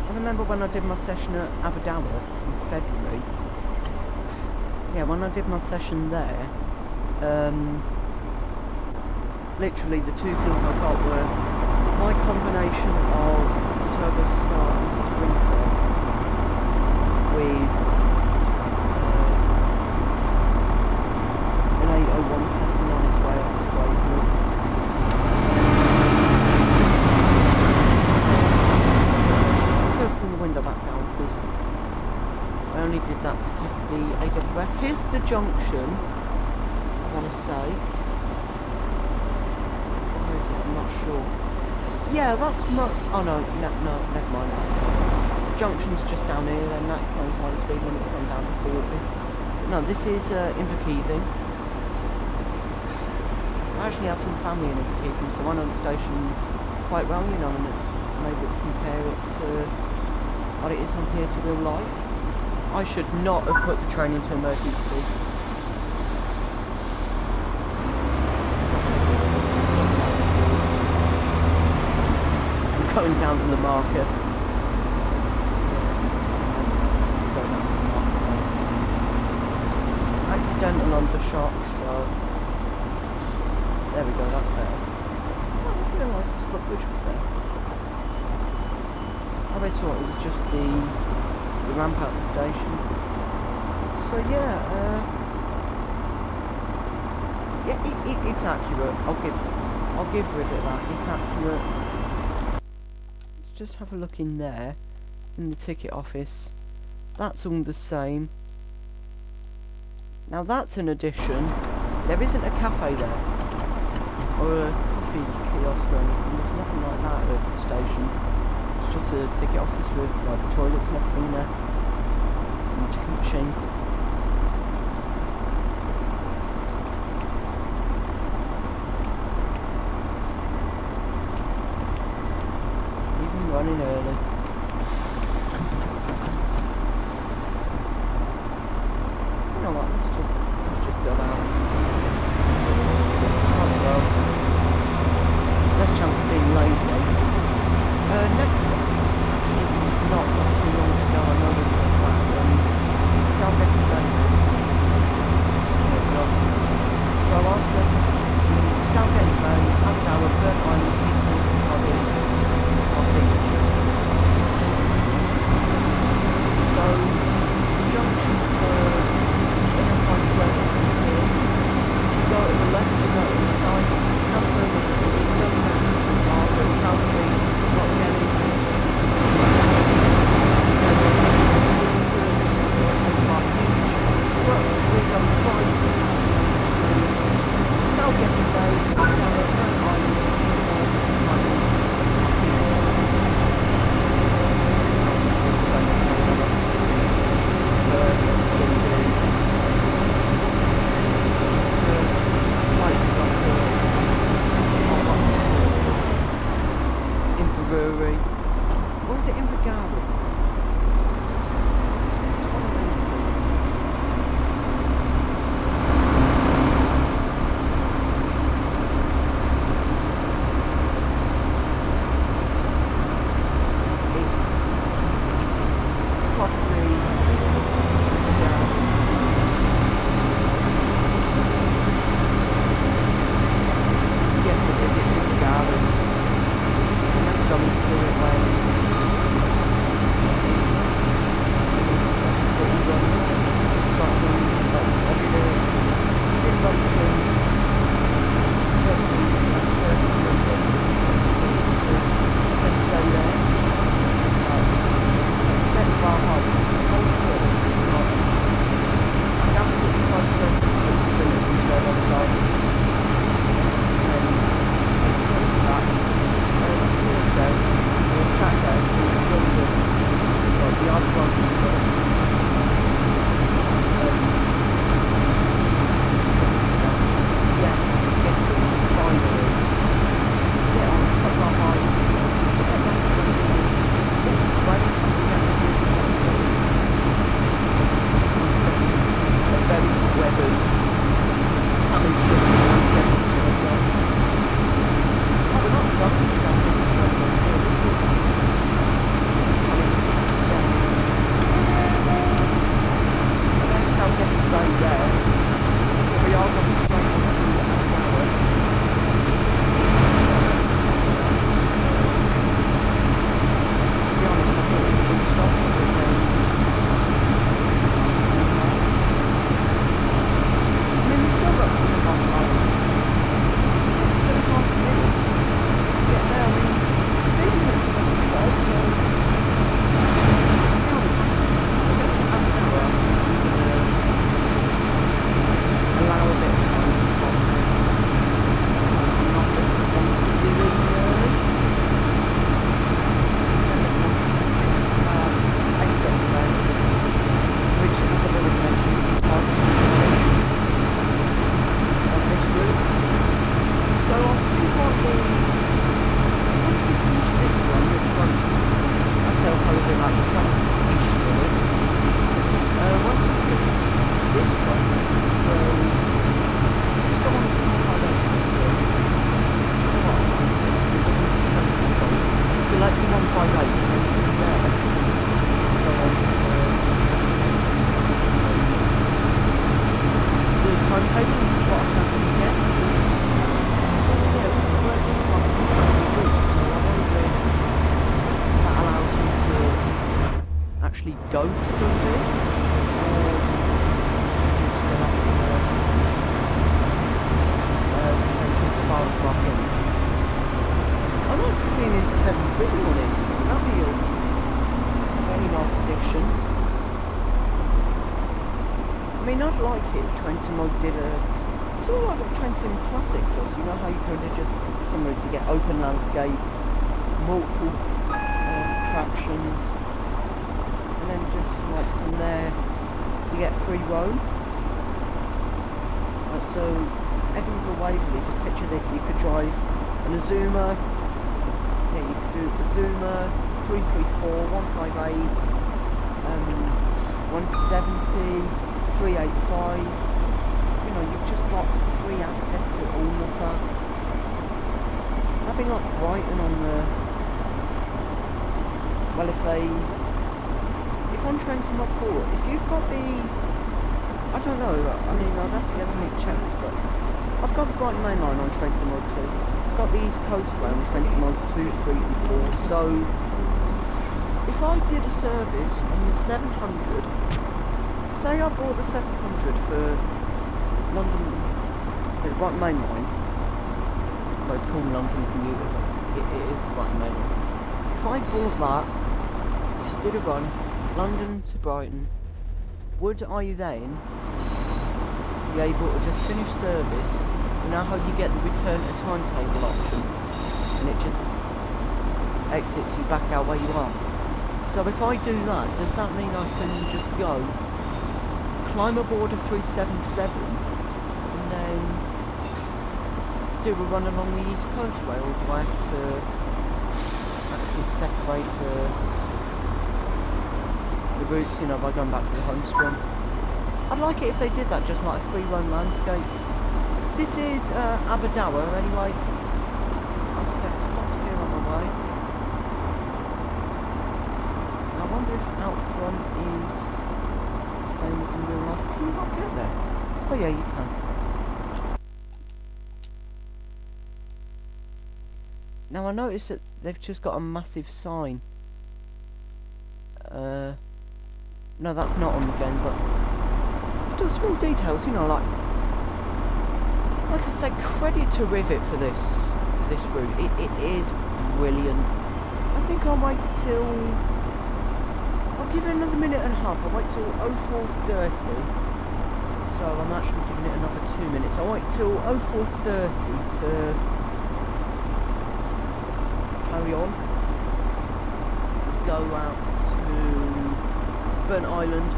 I remember when I did my session at Aberdour in February. Yeah, when I did my session there, literally the two things I got were my combination of Turbo Star and Sprinter with an 801 passing on its way up to Waverley. I'm going to pull the window back down because I only did that to test the AWS. Here's the junction, I want to say. Where is it? I'm not sure. Yeah, that's oh no, never mind. The junction's just down here, then that explains why the speed limit's gone down to 40. But no, this is Inverkeithing. I actually have some family in Inverkeithing, so I know the station quite well, you know, and I'm able to compare it to what it is on here to real life. I should not have put the train into emergency. I'm going down to the market. Accidental undershot, so there we go, that's better. Oh, I didn't realise this footbridge was there. I always thought it was just the ramp out the station. So yeah, it's accurate. I'll give Rivet that. It's accurate. Let's just have a look in there, in the ticket office. That's all the same. Now that's an addition. There isn't a cafe there, or a coffee kiosk or anything. There's nothing like that at the station. It's just a ticket office with like toilets and everything there, and ticket machines. Even running early. You know what? Let's just go out. Might as well. Less chance of being late then. Next one. Actually, not too long to go. I know this for a fact. Don't get to bed. There we go. So our service means don't get to bed. Have an hour, burn on people, body, or beach. So, junction for inner mean, I'd like it if Trenton Mod did a... It's all like what Trenton Classic does, you know how you kind of just... Some routes you get open landscape, multiple attractions, and then just like from there you get free roam. So Edinburgh Waverley, just picture this, you could drive an Azuma, yeah, you could do Azuma, 334, 158, 170, 385, you know, you've just got free access to all of that. That'd be like Brighton on the, well, if on Trenton Mod 4, if you've got the, I don't know, I mean, I'd have to get some checks, but I've got the Brighton Main Line on Trenton Mod 2. I've got the East Coast Way on Trenton Mods 2, 3 and 4, so if I did a service on the 700, say I bought the 700 for London, the Brighton Main Line, well, it's called London Commuter, but it is Brighton Main Line. If I bought that, did a run, London to Brighton, would I then be able to just finish service? You know how you get the return to timetable option, and it just exits you back out where you are. So if I do that, does that mean I can just go, climb aboard a 377, and then do a run along the East Coast Way, or do I have to actually separate the routes, you know, by going back to the home screen? I'd like it if they did that, just like a free roam landscape. This is Aberdour anyway. Like I said, it stops here on the way. I wonder if out front is the same as in real life. Can you not get there? Oh yeah, you can. Now I noticed that they've just got a massive sign. No, that's not on the game, but still small details, you know, like I said, credit to Rivet for this route. It is brilliant. I think I'll wait till, I'll give it another minute and a half. I'll wait till 04:30. So I'm actually giving it another 2 minutes. I'll wait till 04:30 to carry on. Go out to Burnt Island.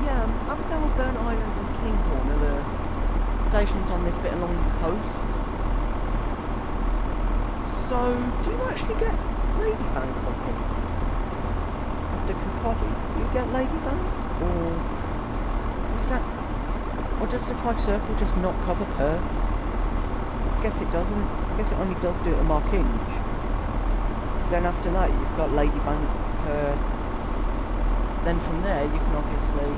Yeah, Aberdour, Burnt Island and Kinghorn are the stations on this bit along the coast. So, do you actually get Ladybank on here? After Kirkcaldy, do you get Ladybank? Or is that, or does the Fife Circle just not cover Perth? I guess it doesn't. I guess it only does do it at Markinge. Because then after that you've got Ladybank, Perth. Then from there you can obviously,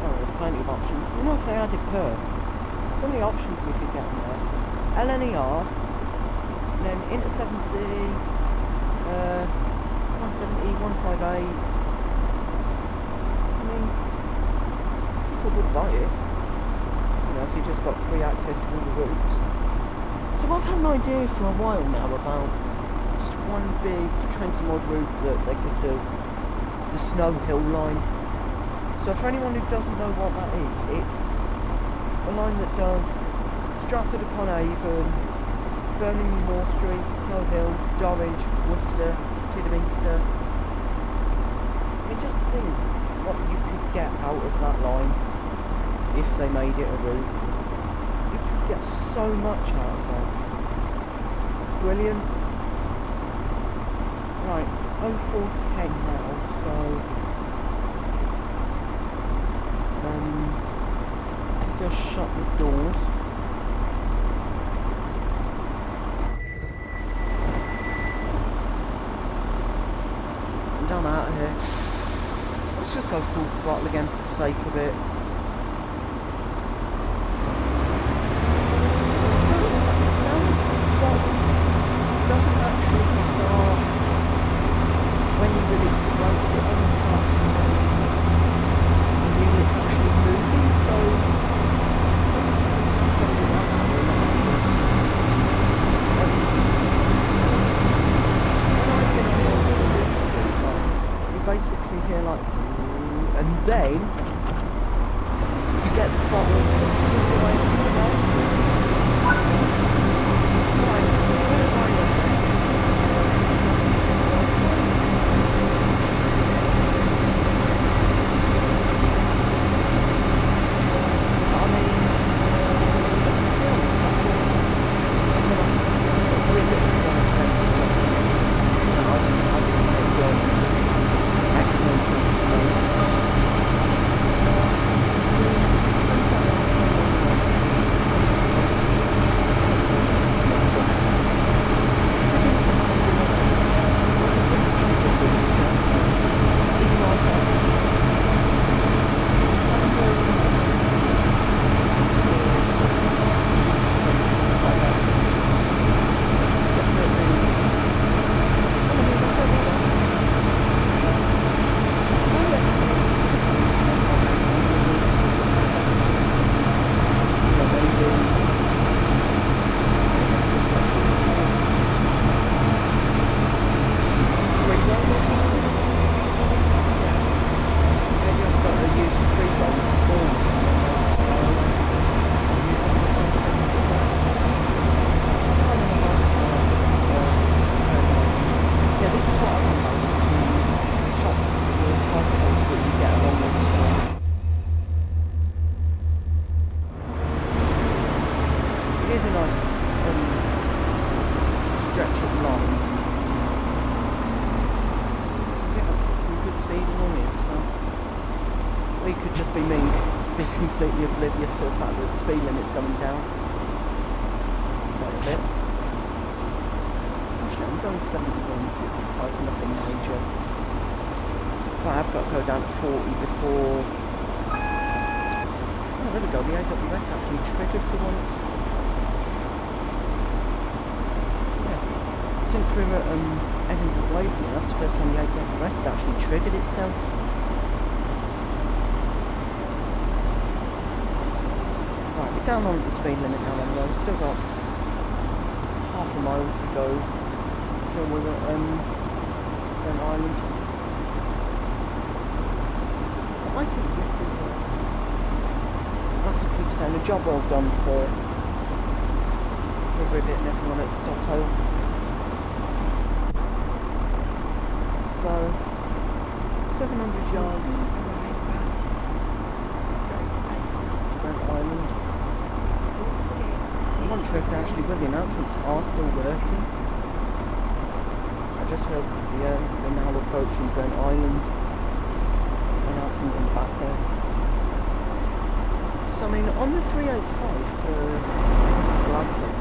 oh, there's plenty of options. You know, if they added Perth, so many options you could get on there. LNER, and then into 7C, 170, 158. I mean, people would buy it, you know, if you just got free access to all the routes. So I've had an idea for a while now about just one big Trenton Mod route that they could do. The Snow Hill line. So for anyone who doesn't know what that is, it's a line that does Stratford upon Avon, Birmingham Moor Street, Snow Hill, Dorridge, Worcester, Kidderminster. I mean, just think what you could get out of that line if they made it a route. You could get so much out of that. Brilliant. Right, it's 04:10 now, so just shut the doors. And I'm out of here. Let's just go full throttle again for the sake of it. The sound of the throttle doesn't actually start when you release the brakes. It only starts when the unit's actually moving, so something like that will not happen. When I've been on the street, like, you basically hear like and then you get the throttle all the way up to the right. Right, where am I at? I mean, to be honest, I thought we're a little bit I think they've got excellent treatment. Completely oblivious to the fact that the speed limit's going down quite a bit. Actually, I'm going 71, 65, so nothing major. But I've got to go down to 40 before... Oh, there we go, the AWS actually triggered for once. Yeah. Since we were at Edinburgh Waverley, that's the first time the AWS actually triggered itself. Down on the speed limit now anyway, still got half a mile to go till we're at Burnt Island. I think this is, like I keep saying, a job well done for Rivet and everyone at Dotto. So, 700 yards, Burnt Island. I'm not sure if they're actually, whether the announcements are still working. I just heard they're now approaching Burnt Island. Announcement in the back there. So I mean, on the 385 for Glasgow,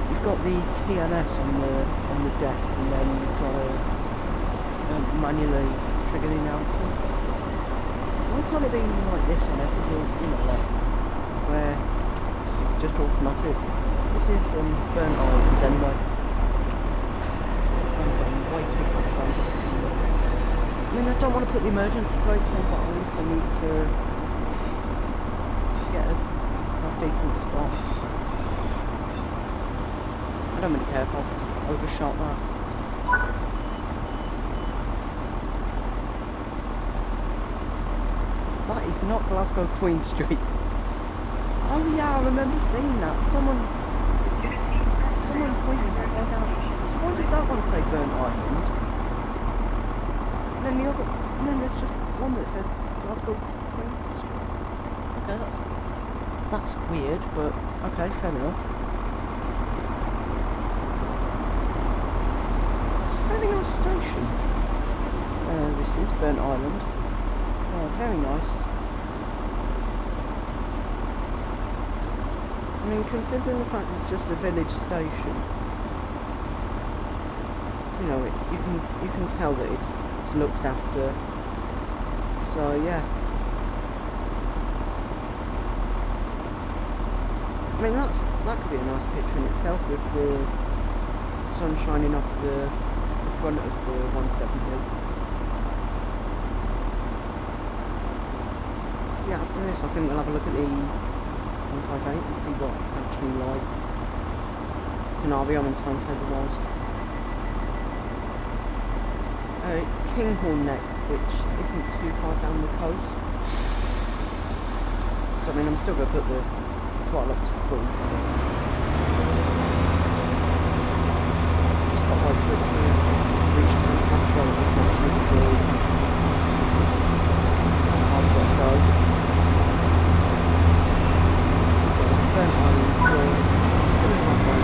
you've got the TNS on the desk, and then you've got to manually trigger the announcements. Why can't it be like this on every, like where it's just automatic? This is Burnt Island anyway. I'm going way too fast. I mean, I don't want to put the emergency brakes on, but I also need to get a decent spot. I don't really care if I've overshot that. That is not Glasgow Queen Street. Oh yeah, I remember seeing that. Someone pointed that one out. So why does that one say Burnt Island? And then there's just one that said Glasgow Queen Street. Okay, that's weird, but okay, fair enough. It's a very nice station. This is Burnt Island. Very nice. I mean, considering the fact it's just a village station, you can tell that it's looked after. So yeah. I mean, that could be a nice picture in itself with the sun shining off the front of the 170. Yeah, after this I think we'll have a look at the 158 and see what it's actually like. Scenario and timetable wise. It's Kinghorn next. which isn't too far down the coast. So I mean, I'm still going to put the throttle up to full. Just got right for it to reach town pass so I can actually see how I've got to go. Burnt iron, good. Something like that.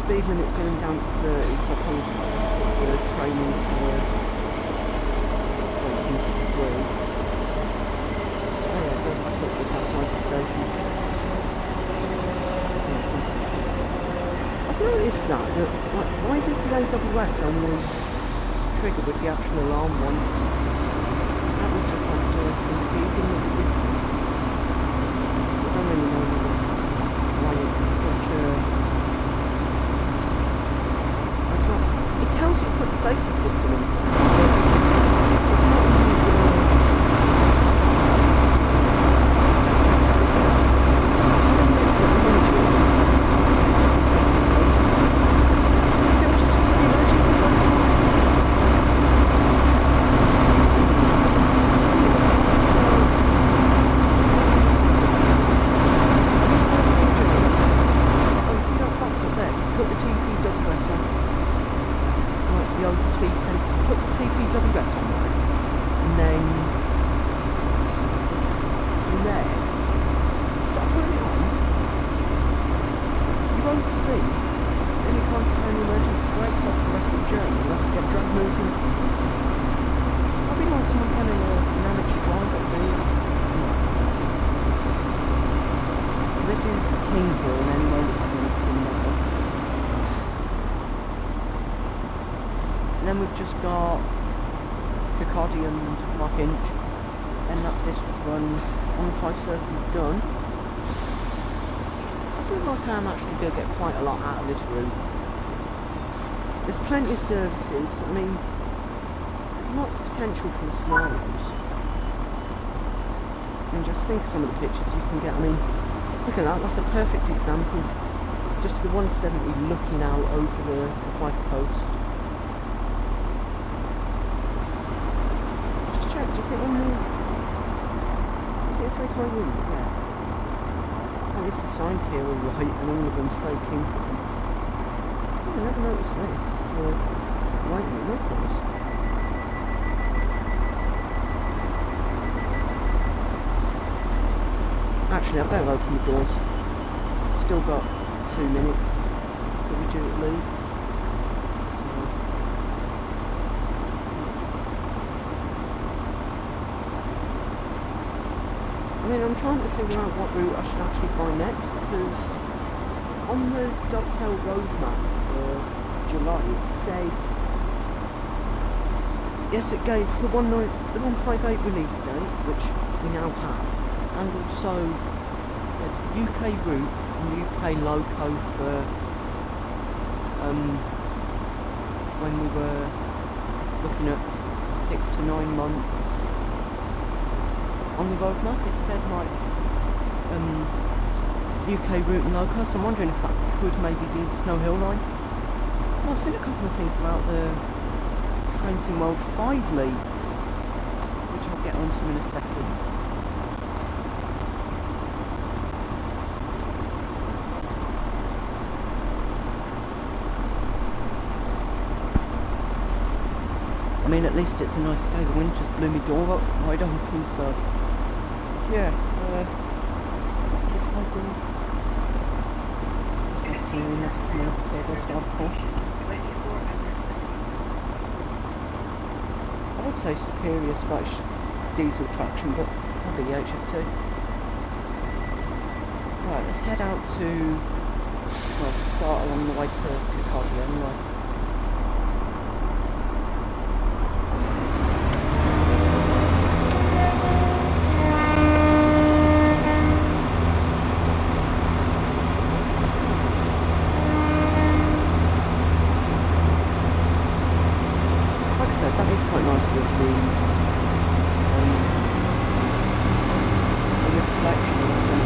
Speed limit's going down to 30, so I'll probably put the train into breaking through. Oh yeah, it goes back up just outside the station. I've noticed that, like, why does the AWS only trigger with the actual alarm once? That was just after impeding that we did. So I don't really know why it's such a... It tells you to put the safety system in place. It's not really then we've just got Kirkcaldy and Markinch, and that's this run on the 5 circle done. I feel like I'm actually going to get quite a lot out of this route. There's plenty of services, I mean, there's lots of potential for the scenarios. I mean, just think of some of the pictures you can get. I mean, look at that, that's a perfect example. Just the 170 looking out over the Fife coast. Just check, is it on the... Is it a 3-car unit? Yeah. Oh, this is signs here all right, and all of them say Kingpin. Oh, I never noticed this. Lightning, that's nice. Actually, I better open the doors. Still got 2 minutes till we're due to leave. I mean, I'm trying to figure out what route I should actually buy next, because on the Dovetail roadmap for July it said, yes, it gave the 158 release date, which we now have, and also said UK route and UK loco for when we were looking at 6 to 9 months. On the roadmap it said like UK route and loco, so I'm wondering if that could maybe be the Snow Hill line. Well, I've seen a couple of things about the Trenton World 5 leaks, which I'll get onto in a second. I mean, at least it's a nice day. The wind just blew my door up wide open, so yeah, that's just my door. It's just clear enough smell turbo start for. I would say superior Scottish diesel traction, but probably the HS2. Right, let's head out to, well, start along the way to Picardy anyway. That is quite nice with the reflection of the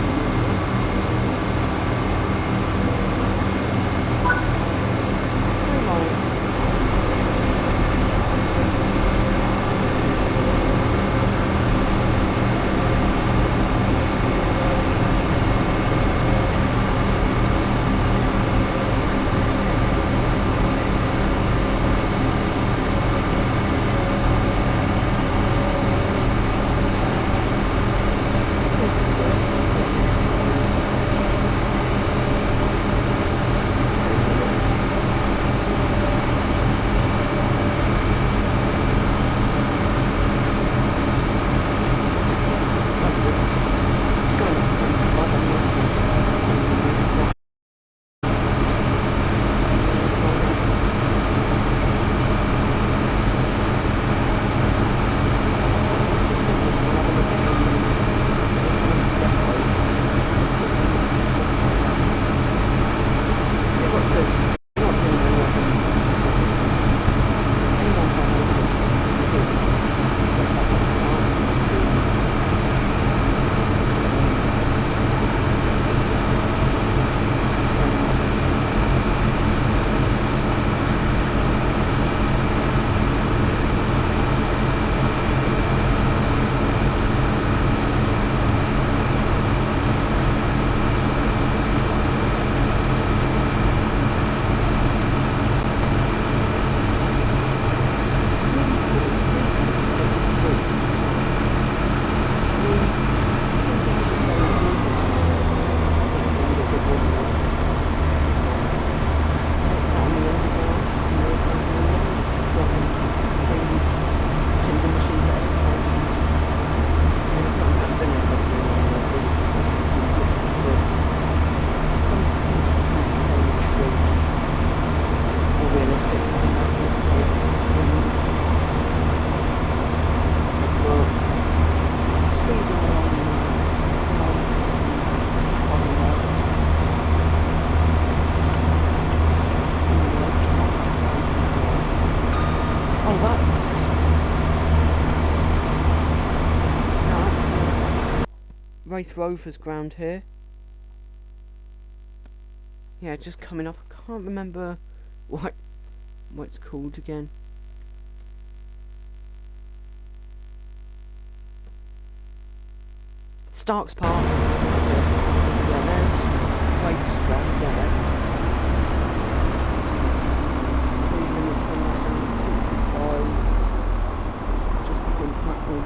Wraith Rovers ground here. Yeah, just coming up. I can't remember what it's called again. Starks Park. That's it. Yeah, there's Wraith's ground there. 3 minutes on that down to 65. Just before the platform.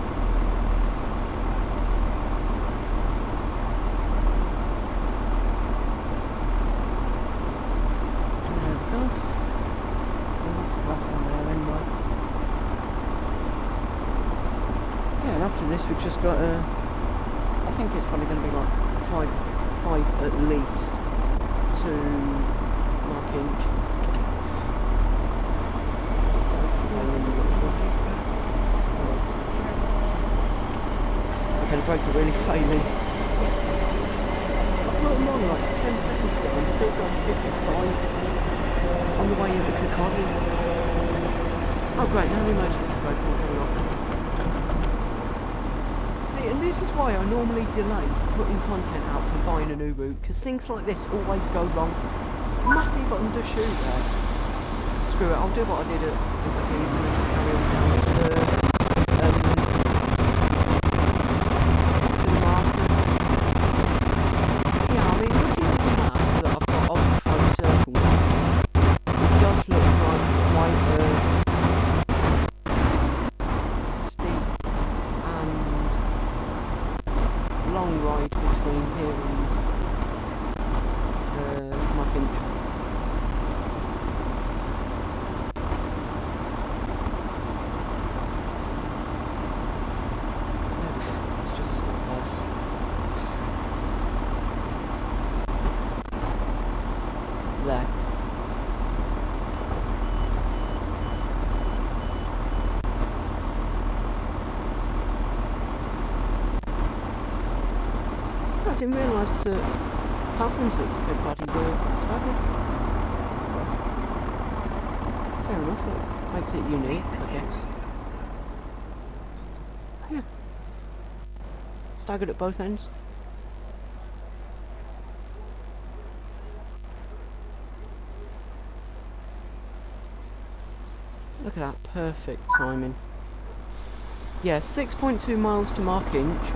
after this we've just got I think it's probably going to be like five at least to Mark Inch. Okay, the brakes are really failing. I put them on like 10 seconds ago, I'm still going 55 on the way into Kirkcaldy. Oh great, now the emergency brakes aren't going off. See, and this is why I normally delay putting content out from buying a new route, because things like this always go wrong. Massive undershoot there. Screw it, I'll do what I did at the beginning and just carry on down to the marker. Yeah, I mean, looking at the map that I've got of the Fife Circle now, it does look like quite a steep and long ride between here and Markinch. There we go, let's just stop there. There. I didn't realise that platforms at Kirkcaldy were staggered. Well, fair enough, it makes it unique, I guess. Yeah. Staggered at both ends. Look at that, perfect timing. Yeah, 6.2 miles to Markinch.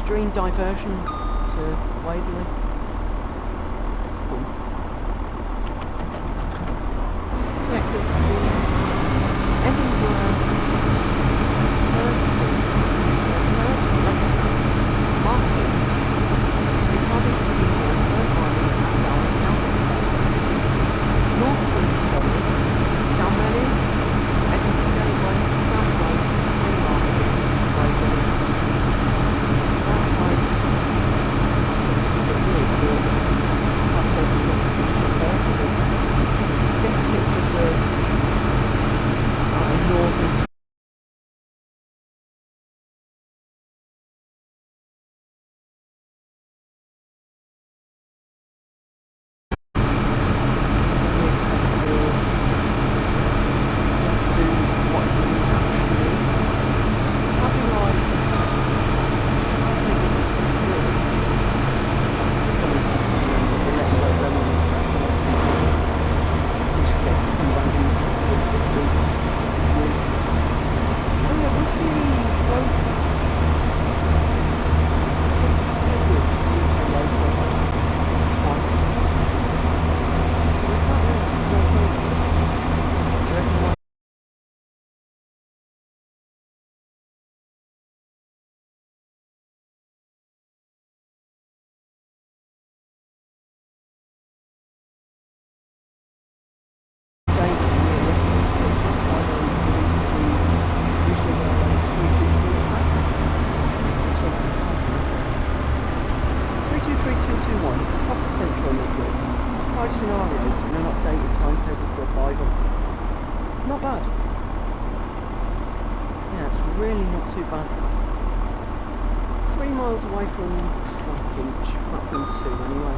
Stream diversion to Waverley. It's cool. 5 scenarios and an updated timetable for a 5er. Not bad. Yeah, it's really not too bad. 3 miles away from Inch, platform 2 anyway.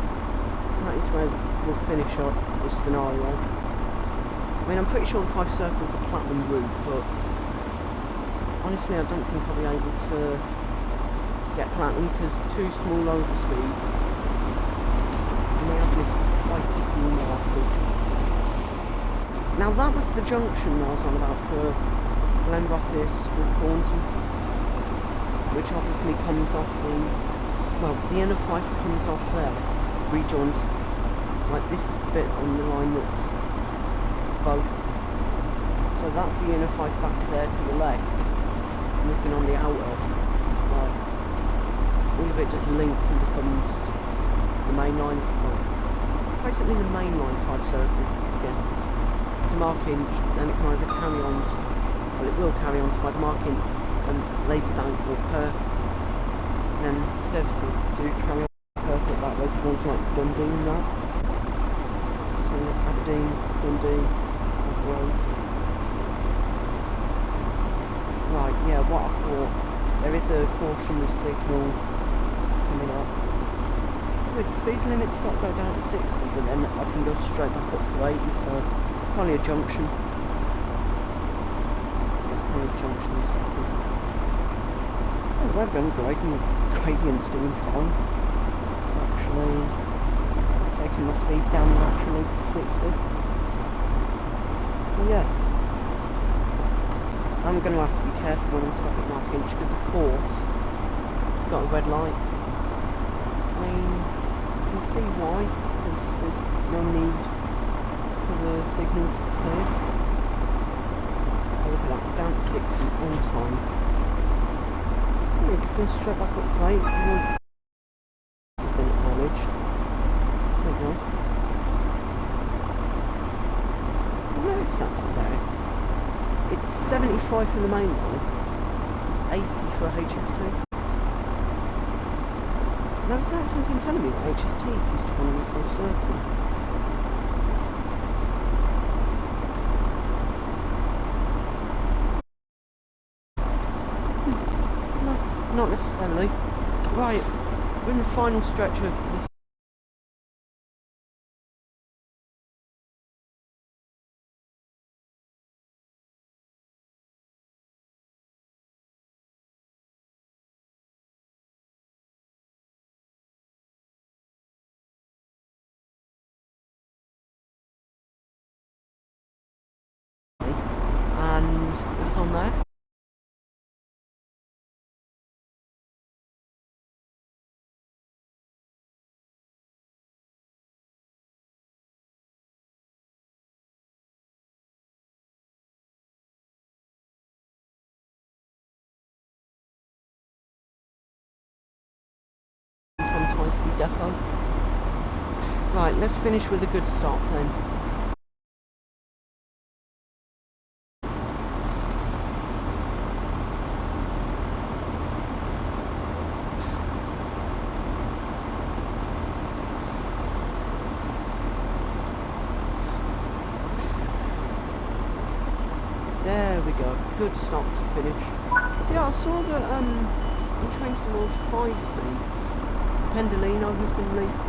And that is where we'll finish up this scenario. I mean, I'm pretty sure the 5 circle's a platinum route, but honestly I don't think I'll be able to get platinum because 2 small overspeeds. I may have missed quite a few markers. Now that was the junction I was on about for Glenrothes with Thornton, which obviously comes off well, the inner fife comes off there, rejoins, like this is the bit on the line that's both. So that's the inner fife back there to the left, and looking on the outer, like, all of it just links and becomes the main line, well, basically the main line 5 circle again. To Markinch, then it can either carry on to, well, it will carry on to either Markinch and Ladybank or Perth. And then services do carry on to Perth up that way towards like Dundee and that. So Aberdeen, Dundee, Grove. Right, yeah, what I thought, there is a cautionary signal coming up. So with the speed limit's got to go down to 60, but then I can go straight back up to 80, so probably a junction. It's probably a junction or something. Oh, the webgun gradient's doing fine. Actually, taking my speed down naturally to 60. So yeah. I'm going to have to be careful when I stop at Markinch because of course it's got a red light. I mean, you can see why, because there's no need for the signal to clear. Oh, look at that, we're down to 60 on time. Oh, we could go straight back up to 8 once it's been acknowledged. There we go. Where is that one there? It's 75 for the main line, 80 for HS2. Now is that something telling me that HST is used to run in the 5 circle? No, not necessarily. Right, we're in the final stretch of this. And it was on there. From High-Speed Depot. Right, let's finish with a good stop then. There we go, good stop to finish. See, I saw that in Trains to World 5 leagues, Pendolino has been leaked.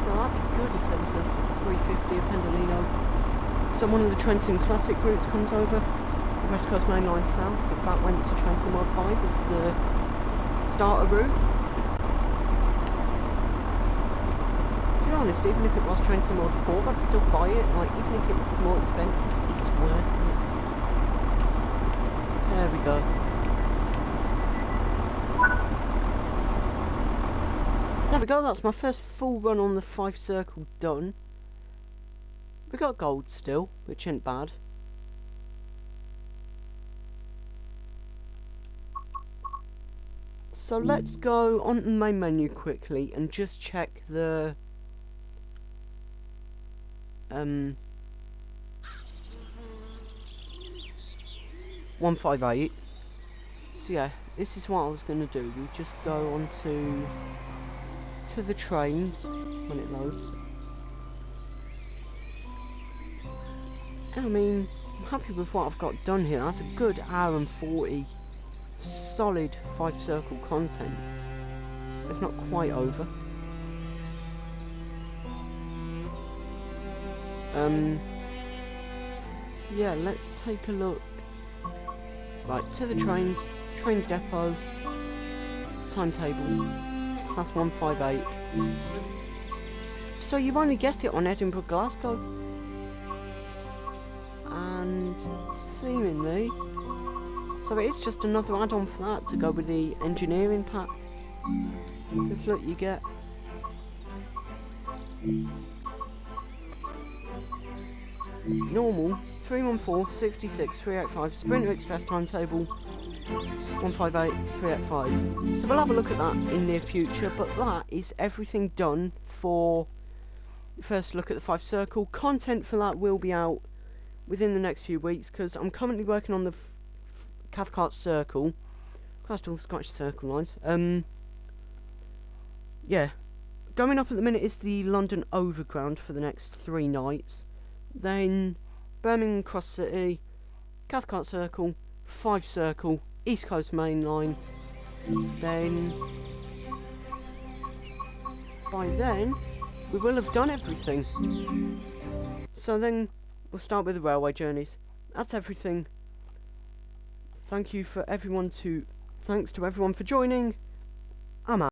So that'd be good if there was a 350 of Pendolino. So one of the Trenton Classic routes comes over, the West Coast Main Line South, if that went to Trenton World 5 as the starter route. To be honest, even if it was Trenton World 4, I'd still buy it. Like, even if it was more expensive, it's worth it. There we go. There we go, that's my first full run on the 5 circle done. We got gold still, which ain't bad. So let's go on the main menu quickly and just check the 158. So yeah, this is what I was going to do. We just go on to the trains when it loads. I mean, I'm happy with what I've got done here. That's a good hour and 40 solid 5 circle content, if not quite over. So yeah, let's take a look. Right, to the trains, train depot, timetable, class 158. So you only get it on Edinburgh Glasgow. And seemingly, so it is just another add-on for that to go with the engineering pack. Because look, you get normal 314, 66, 385, Sprinter Express timetable 158, 385. So we'll have a look at that in the near future, but that is everything done for the first look at the 5 circle. Content for that will be out within the next few weeks, because I'm currently working on the Cathcart Circle. Christ, all the Scottish Circle lines. Yeah. Going up at the minute is the London Overground for the next 3 nights. Then Birmingham Cross City, Cathcart Circle, 5 Circle, East Coast Main Line. Then, by then, we will have done everything. So then, we'll start with the railway journeys. That's everything. Thanks to everyone for joining. I'm out.